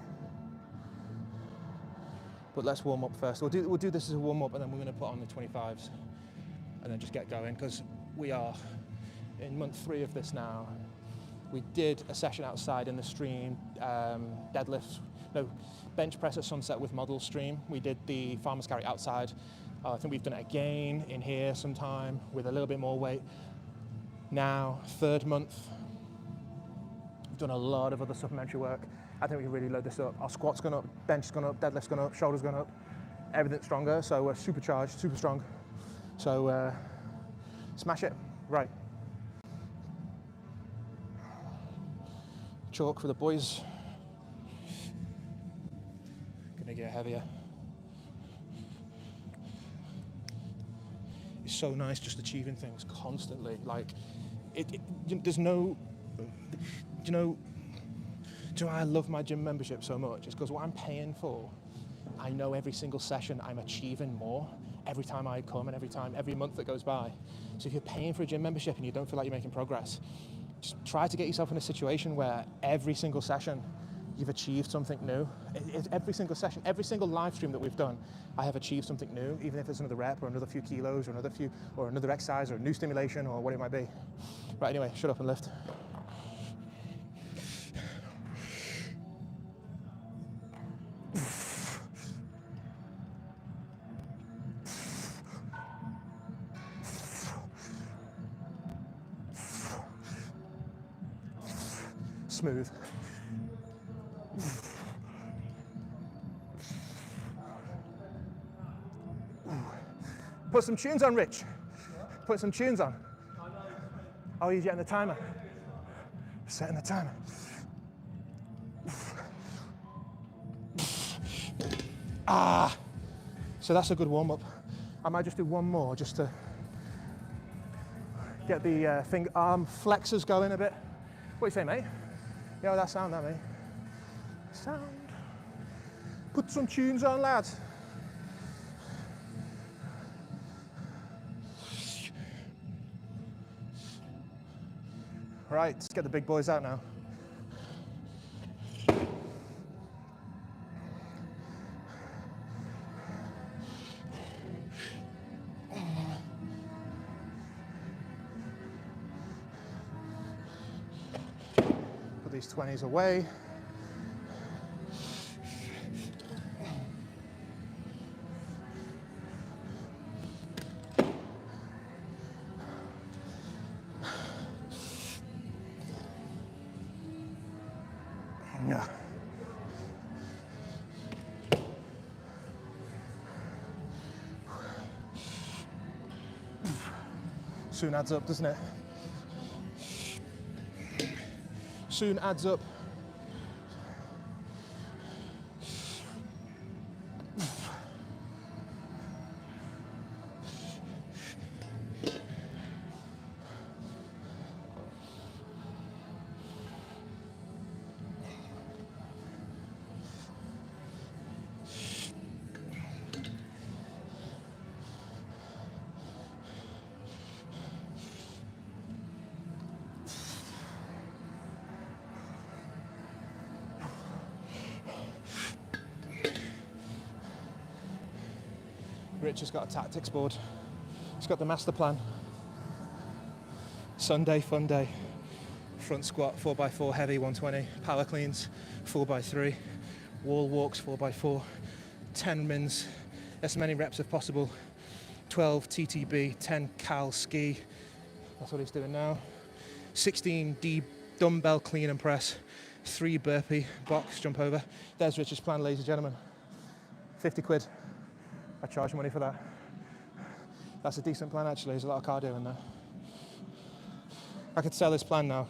But let's warm up first. We'll do this as a warm up, and then we're going to put on the 25s and then just get going, because we are in month 3 of this now. We did a session outside in the stream, bench press at sunset with model stream. We did the farmer's carry outside. I think we've done it again in here sometime with a little bit more weight. Now, 3rd month, we've done a lot of other supplementary work. I think we can really load this up. Our squat's gone up, bench's gone up, deadlift's gone up, shoulders gone up, everything's stronger, so we're supercharged, super strong. So, smash it. Right. Chalk for the boys. Gonna get heavier. It's so nice just achieving things constantly. Like, there's no, Do I love my gym membership so much? It's because what I'm paying for, I know every single session I'm achieving more every time I come and every month that goes by. So if you're paying for a gym membership and you don't feel like you're making progress, just try to get yourself in a situation where every single session you've achieved something new. Every single session, every single live stream that we've done, I have achieved something new, even if it's another rep or another few kilos or another exercise or a new stimulation or what it might be. Right, anyway, shut up and lift. Smooth. Put some tunes on, Rich. Put some tunes on. Oh, you're getting the timer. Setting the timer. Ah! So that's a good warm-up. I might just do one more just to get the arm flexors going a bit. What do you say, mate? Yeah, that sound, that, mate. Sound. Put some tunes on, lads. Right, let's get the big boys out now. Put these 20s away. Yeah. Soon adds up, doesn't it? Soon adds up. Rich has got a tactics board. He's got the master plan. Sunday, fun day. Front squat, 4x4 heavy, 120. Power cleans, 4x3. Wall walks, 4x4. 10 mins, as many reps as possible. 12 TTB, 10 cal ski. That's what he's doing now. 16 D dumbbell clean and press. 3 burpee box jump over. There's Rich's plan, ladies and gentlemen. 50 quid. I charge money for that. That's a decent plan, actually. There's a lot of cardio in there. I could sell this plan now.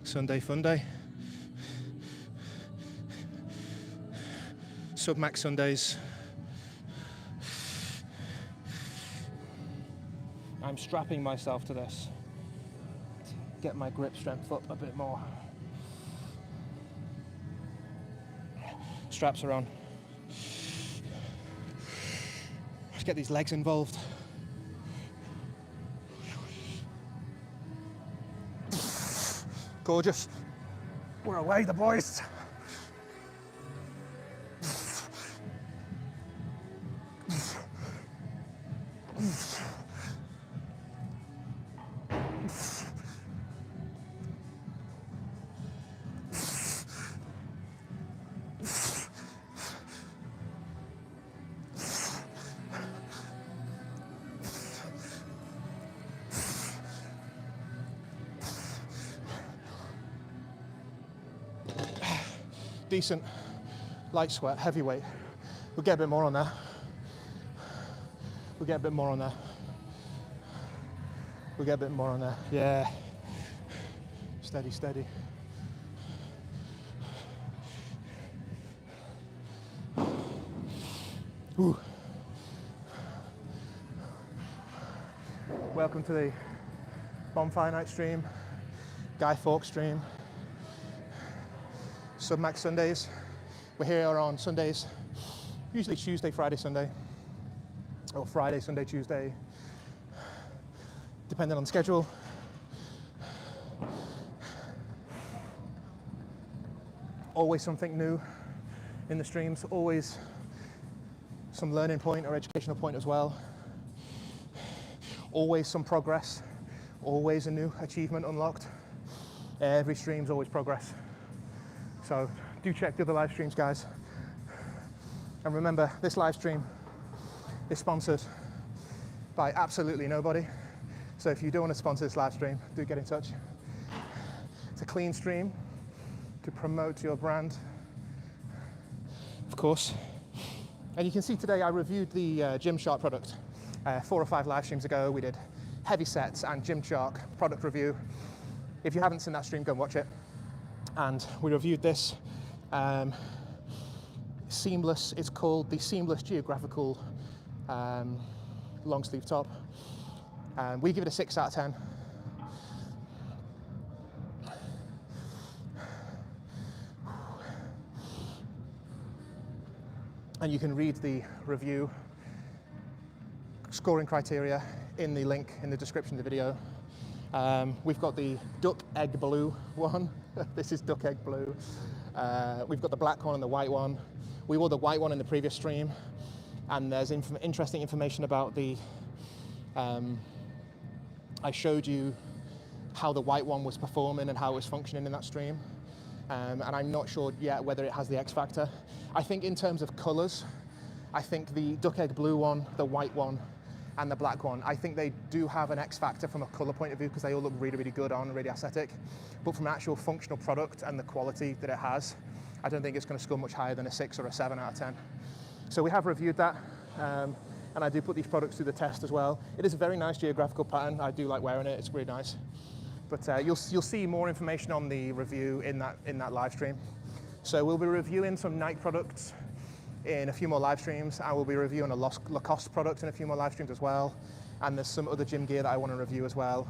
Sunday fun day. Submax Sundays. I'm strapping myself to this. Get my grip strength up a bit more. Straps are on. Let's get these legs involved. Gorgeous. We're away, the boys. Decent light sweat, heavy weight. We'll get a bit more on there. We'll get a bit more on there. We'll get a bit more on there. Yeah. Steady, steady. Ooh. Welcome to the Bonfire night stream, Guy Fawkes stream, Submax Sundays. We're here on Sundays, usually Tuesday, Friday, Sunday, or Friday, Sunday, Tuesday, depending on the schedule. Always something new in the streams, always some learning point or educational point as well. Always some progress, always a new achievement unlocked. Every stream's always progress. So do check the other live streams, guys. And remember, this live stream is sponsored by absolutely nobody. So if you do want to sponsor this live stream, do get in touch. It's a clean stream to promote your brand, of course. And you can see today I reviewed the Gymshark product. 4 or 5 live streams ago, we did heavy sets and Gymshark product review. If you haven't seen that stream, go and watch it. And we reviewed this seamless, it's called the Seamless Geographical long sleeve top. We give it a 6 out of 10. And you can read the review scoring criteria in the link in the description of the video. We've got the duck egg blue one. This is duck egg blue. We've got the black one and the white one. We wore the white one in the previous stream, and there's interesting information about the I showed you how the white one was performing and how it was functioning in that stream. And I'm not sure yet whether it has the X factor. I think in terms of colors, I think the duck egg blue one, the white one, and the black one, I think they do have an X factor from a color point of view because they all look really, really good on, really aesthetic. But from an actual functional product and the quality that it has, I don't think it's going to score much higher than a 6 or a 7 out of 10. So we have reviewed that, and I do put these products through the test as well. It is a very nice geographical pattern. I do like wearing it. It's really nice. But you'll see more information on the review in that live stream. So we'll be reviewing some Nike products in a few more live streams, and we'll be reviewing a Lacoste product in a few more live streams as well. And there's some other gym gear that I want to review as well.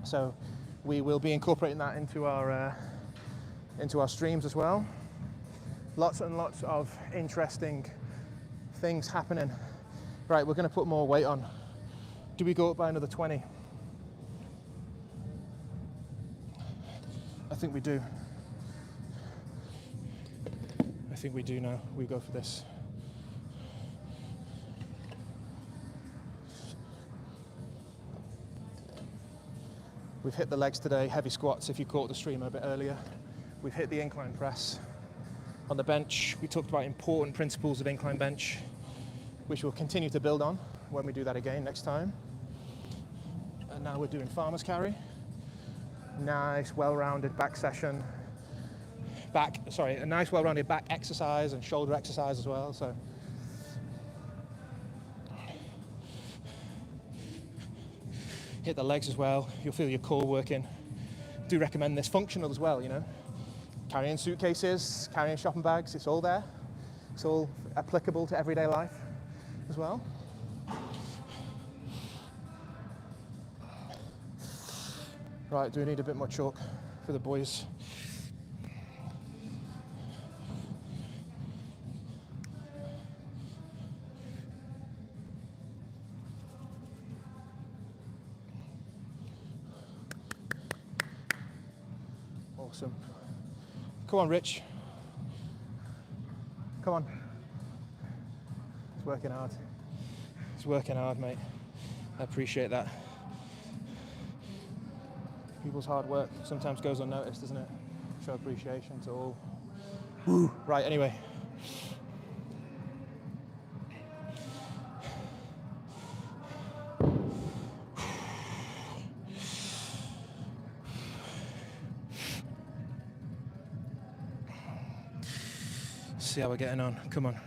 So we will be incorporating that into our streams as well. Lots and lots of interesting things happening. Right, we're going to put more weight on. Do we go up by another 20? I think we do. I think we do now. We go for this. We've hit the legs today, heavy squats if you caught the stream a bit earlier. We've hit the incline press. On the bench, we talked about important principles of incline bench, which we'll continue to build on when we do that again next time. And now we're doing farmer's carry. Nice, well-rounded back session. A nice, well-rounded back exercise and shoulder exercise as well. So, hit the legs as well. You'll feel your core working. Do recommend this functional as well. You know, carrying suitcases, carrying shopping bags. It's all there. It's all applicable to everyday life as well. Right, do we need a bit more chalk for the boys? Awesome. Come on, Rich. Come on. He's working hard. He's working hard, mate. I appreciate that. People's hard work sometimes goes unnoticed, doesn't it? Show appreciation to all. Woo. Right, anyway. See how we're getting on. Come on.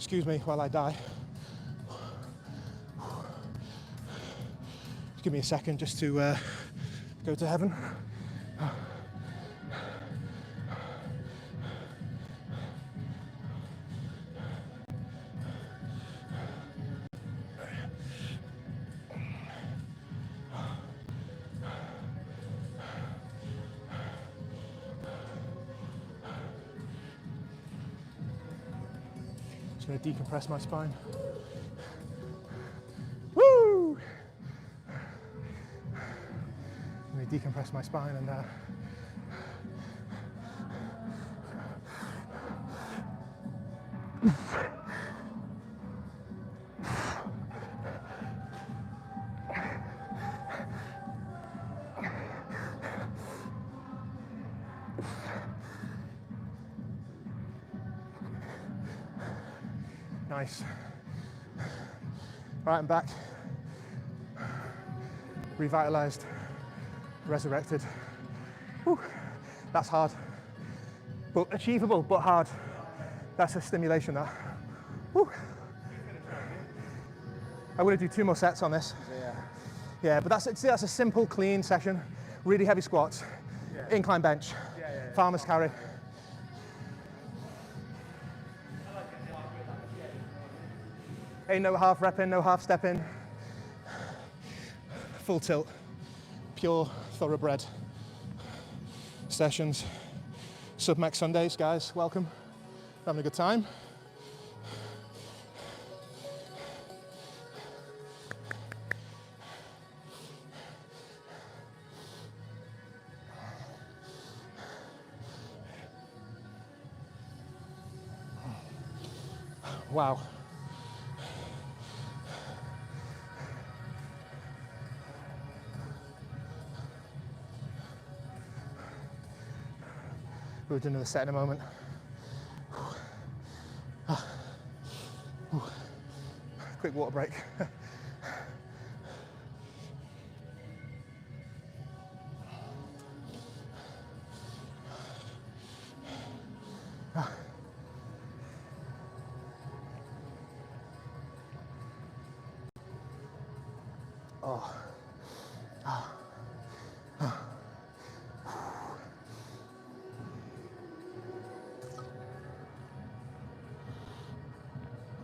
Excuse me while I die. Give me a second just to go to heaven. Just going to decompress my spine. Woo! Let me decompress my spine and nice. Right, I'm back. Revitalized, resurrected. Whew. That's hard, but achievable, but hard. That's a stimulation, that. Whew. I'm going to do 2 more sets on this. Yeah, but that's a simple, clean session. Really heavy squats, incline bench, farmer's carry. Ain't no half rep in, no half step in. Full tilt, pure thoroughbred sessions. Submax Sundays, guys, welcome. Having a good time. Wow. We'll do another set in a moment. Quick water break.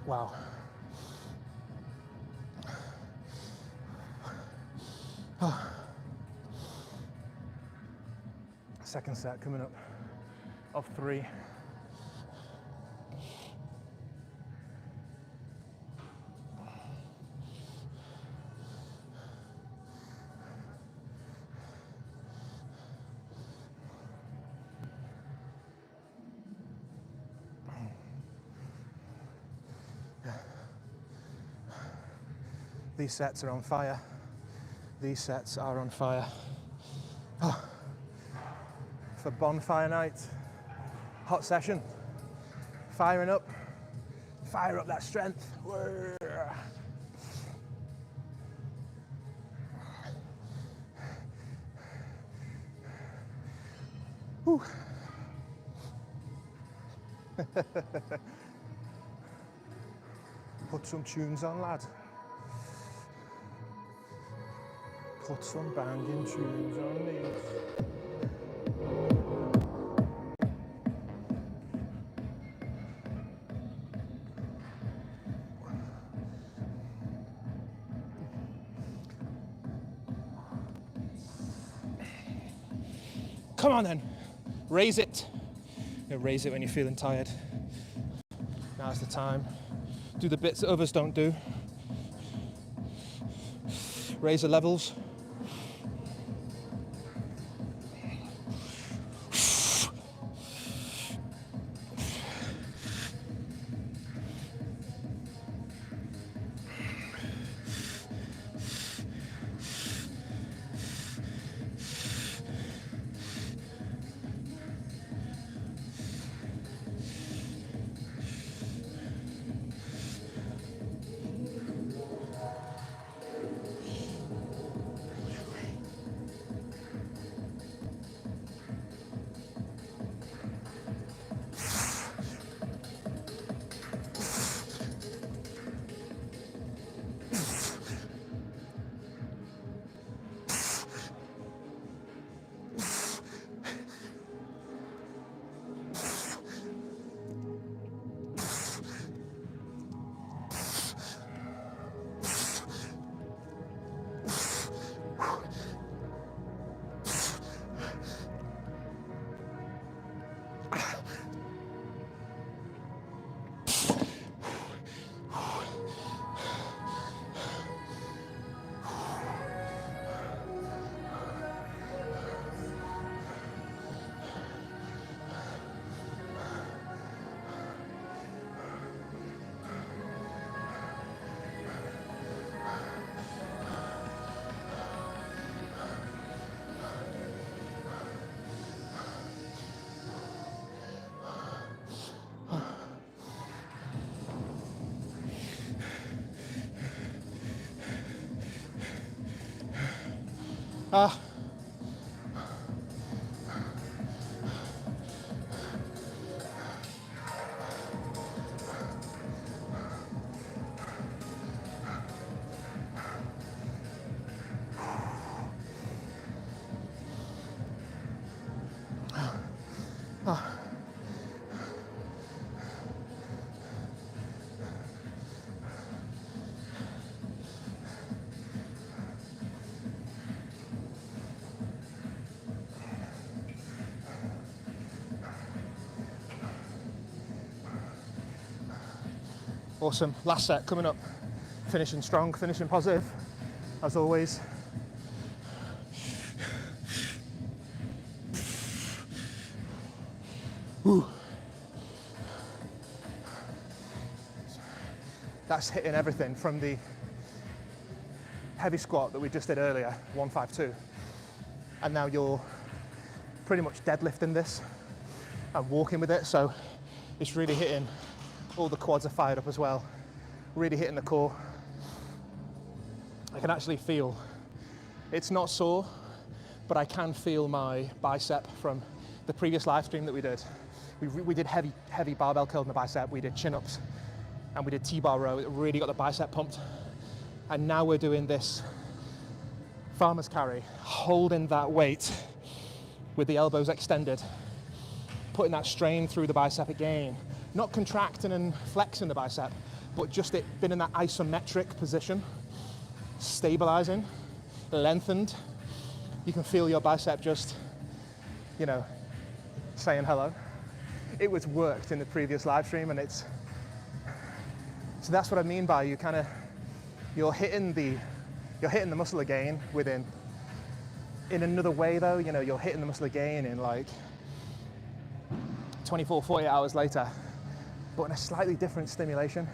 Wow. Second set coming up of 3. These sets are on fire. These sets are on fire. Oh. For bonfire night, hot session, firing up, fire up that strength. Whew. Put some tunes on, lad. Put some banging tunes on these. Come on then, raise it. You raise it when you're feeling tired. Now's the time. Do the bits that others don't do. Raise the levels. Ah. Awesome. Last set coming up. Finishing strong, finishing positive, as always. Woo. That's hitting everything from the heavy squat that we just did earlier, 152. And now you're pretty much deadlifting this and walking with it. So it's really hitting, all the quads are fired up as well. Really hitting the core. I can actually feel, it's not sore, but I can feel my bicep from the previous live stream that we did. We did heavy barbell curl in the bicep, we did chin-ups, and we did T-bar row. It really got the bicep pumped. And now we're doing this farmer's carry, holding that weight with the elbows extended, putting that strain through the bicep again, not contracting and flexing the bicep, but just it being in that isometric position, stabilizing, lengthened. You can feel your bicep just, you know, saying hello. It was worked in the previous live stream, and it's, so that's what I mean by you're hitting the muscle again within, in another way though, you know, you're hitting the muscle again in like 24, 48 hours later, but in a slightly different stimulation.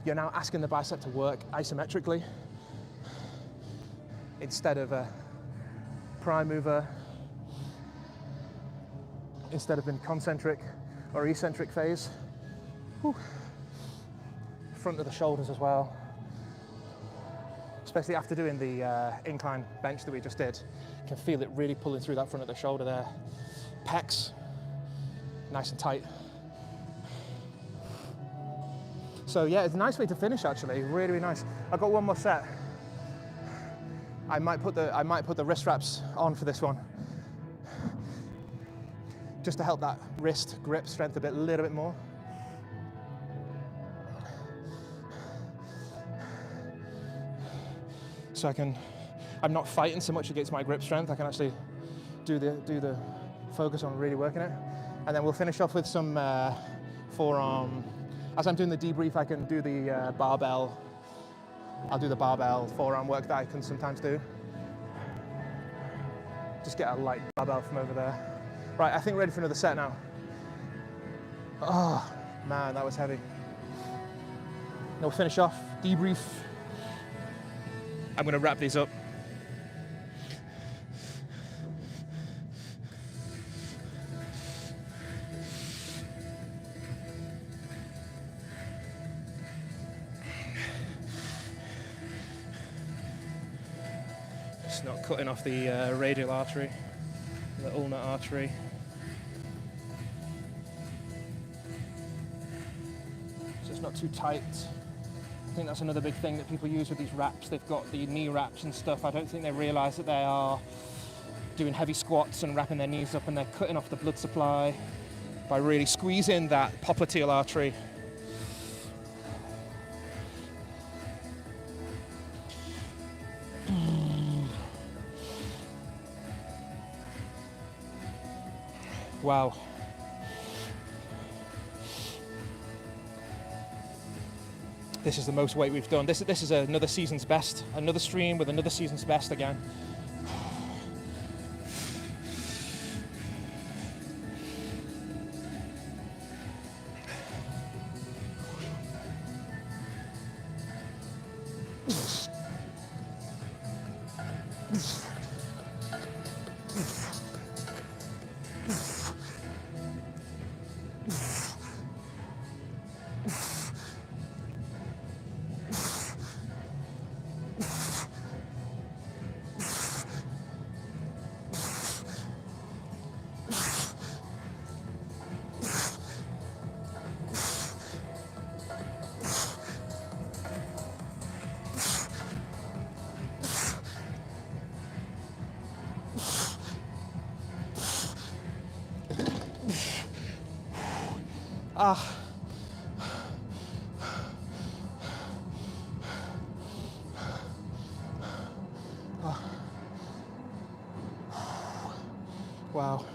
You're now asking the bicep to work isometrically instead of a prime mover, instead of in concentric or eccentric phase. Whew. Front of the shoulders as well. Especially after doing the incline bench that we just did. You can feel it really pulling through that front of the shoulder there. Pecs, nice and tight. So yeah, it's a nice way to finish actually, really, really nice. I've got one more set. I might put the wrist wraps on for this one, just to help that wrist grip strength a little bit more. So I'm not fighting so much against my grip strength. I can actually do the focus on really working it. And then we'll finish off with some forearm. As I'm doing the debrief, I can do the barbell. I'll do the barbell forearm work that I can sometimes do. Just get a light barbell from over there. Right, I think we're ready for another set now. Oh, man, that was heavy. Then we'll finish off, debrief. I'm gonna wrap these up. Just not cutting off the radial artery, the ulnar artery. So it's not too tight. I think that's another big thing that people use with these wraps. They've got the knee wraps and stuff. I don't think they realize that they are doing heavy squats and wrapping their knees up, and they're cutting off the blood supply by really squeezing that popliteal artery. Wow. This is the most weight we've done. This is another season's best. Another stream with another season's best again. Ah. Oh. Wow.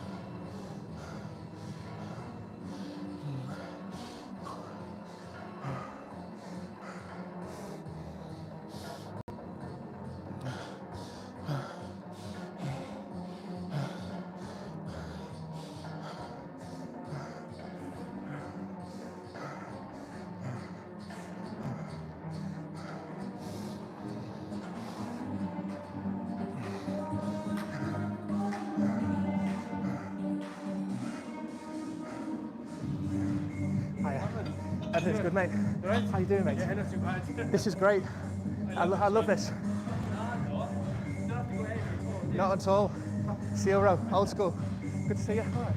Hiya. Everything's good, mate. Right? How you doing, mate? Yeah, not too bad. This is great. I love this. Not at all. CEO row, old school. Good to see you. All right.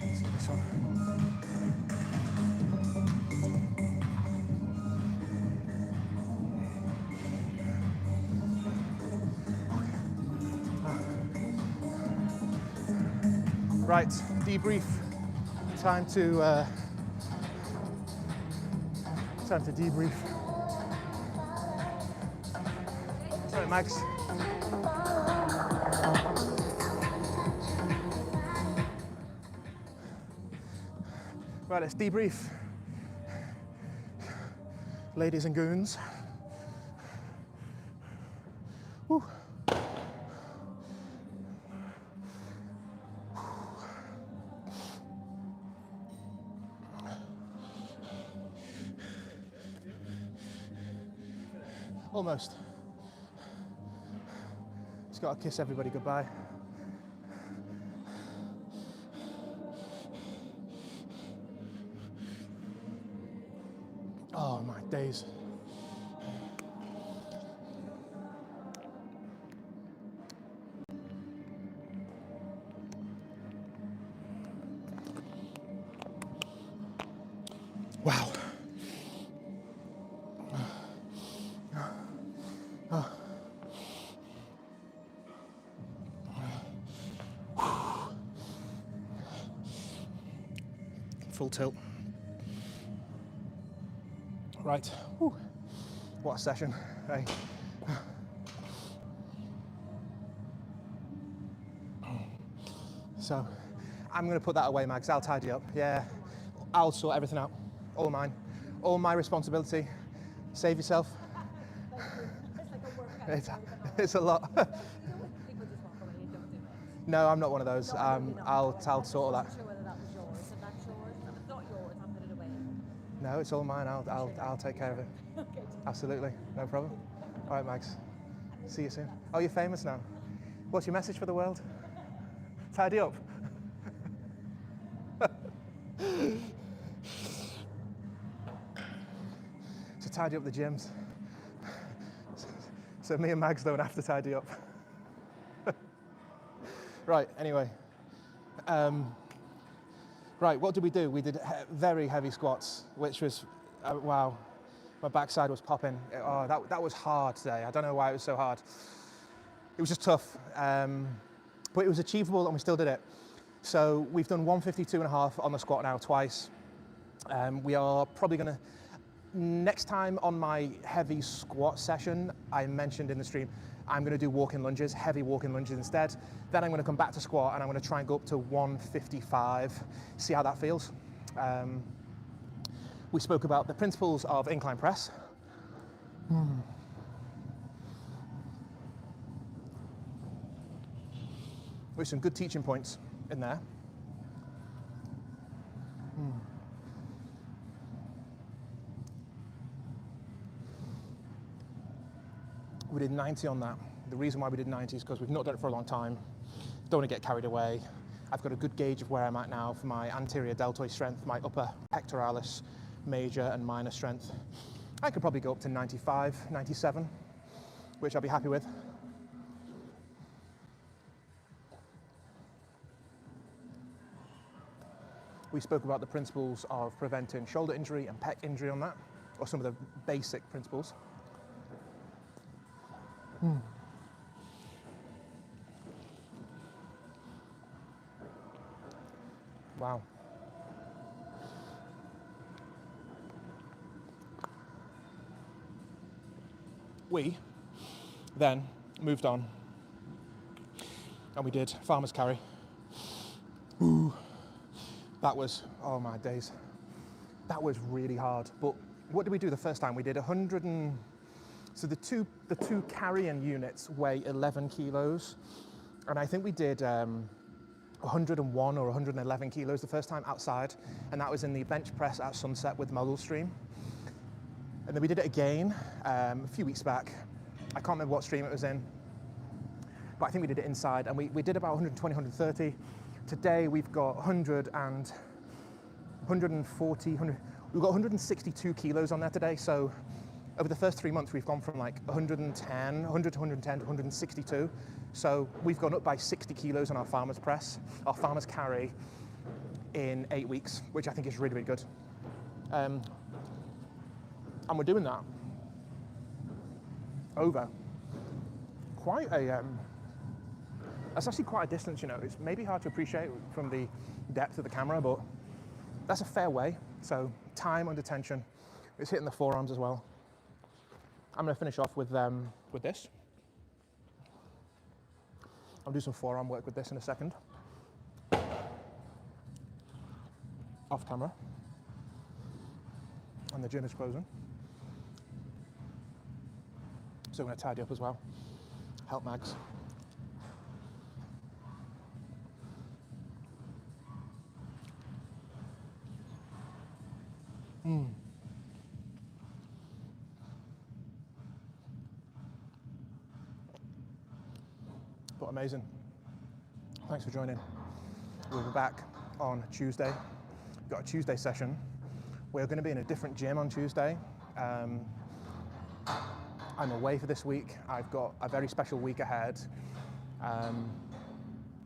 Let's do this one. Right, debrief. Time to debrief. Sorry, Max. Right, let's debrief. Ladies and goons. Woo. Almost. Just got to kiss everybody goodbye. Oh my days. Wow. Full tilt. Right. Whew. What a session. Hey. So, I'm going to put that away, Max. I'll tidy up. Yeah. I'll sort everything out. All mine. All my responsibility. Save yourself. It's a lot. No, I'm not one of those. I'll sort all that. No, it's all mine. I'll take care of it. Okay. Absolutely, no problem. All right, Max. See you soon. Oh, you're famous now. What's your message for the world? Tidy up. So tidy up the gyms. So me and Mags don't have to tidy up. Right. Anyway. Right, what did we do? We did very heavy squats, which was, wow, my backside was popping. Oh, that was hard today. I don't know why it was so hard. It was just tough, but it was achievable and we still did it. So we've done 152.5 on the squat now twice. We are probably gonna, next time on my heavy squat session, I mentioned in the stream, I'm going to do walking lunges, heavy walking lunges instead. Then I'm going to come back to squat and I'm going to try and go up to 155, see how that feels. We spoke about the principles of incline press. With some good teaching points in there. We did 90 on that. The reason why we did 90 is because we've not done it for a long time. Don't want to get carried away. I've got a good gauge of where I'm at now for my anterior deltoid strength, my upper pectoralis major and minor strength. I could probably go up to 95, 97, which I'll be happy with. We spoke about the principles of preventing shoulder injury and pec injury on that, or some of the basic principles. Wow. We then moved on and we did farmer's carry. Ooh, that was, oh my days. That was really hard. But what did we do the first time? We did 100 and, so the two carrying units weigh 11 kilos. And I think we did 101 or 111 kilos the first time outside. And that was in the bench press at sunset with Model Stream. And then we did it again a few weeks back. I can't remember what stream it was in, but I think we did it inside, and we did about 120, 130. Today we've got 100 and 140, 100, we've got 162 kilos on there today. So over the first 3 months, we've gone from like 100 to 110 to 162. So we've gone up by 60 kilos on our farmer's press, our farmer's carry in 8 weeks, which I think is really, really good. And we're doing that over quite a, that's actually quite a distance, you know. It's maybe hard to appreciate from the depth of the camera, but that's a fair way. So time under tension. It's hitting the forearms as well. I'm gonna finish off with this. I'll do some forearm work with this in a second. Off camera. And the gym is closing. So I'm going to tidy up as well. Help Mags. But amazing. Thanks for joining. We'll be back on Tuesday. We've got a Tuesday session. We're going to be in a different gym on Tuesday. I'm away for this week. I've got a very special week ahead,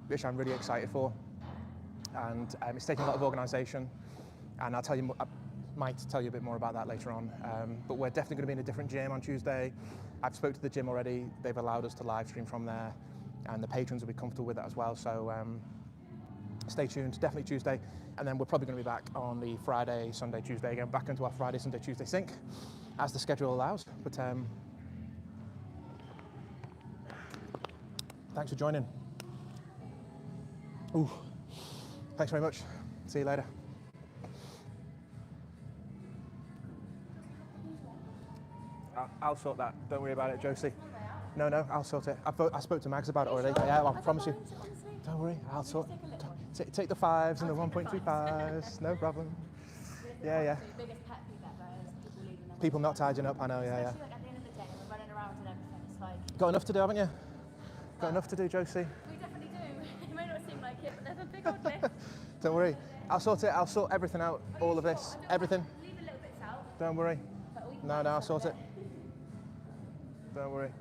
which I'm really excited for. And it's taking a lot of organisation, and I might tell you a bit more about that later on. But we're definitely going to be in a different gym on Tuesday. I've spoke to the gym already. They've allowed us to live stream from there, and the patrons will be comfortable with that as well. So stay tuned, definitely Tuesday. And then we're probably going to be back on the Friday, Sunday, Tuesday again, back into our Friday, Sunday, Tuesday sync as the schedule allows. But thanks for joining. Ooh, thanks very much. See you later. I'll sort that. Don't worry about it, Josie. No, I'll sort it. I spoke to Mags about it already. Yeah, I promise you. Don't worry, I'll sort. Take the 5s and the 1.25s. No problem. Yeah. People not tidying up. I know. Yeah. Especially like at the end of the day, we're running around and everything. It's like Got enough to do, haven't you? Got enough to do, Josie. we definitely do. It may not seem like it, but there's a big old list. Don't worry. I'll sort it. I'll sort everything out. All of this. Everything. Leave a little bits out. Don't worry. But all you can No, do is I'll have sort a it. bit. Don't worry.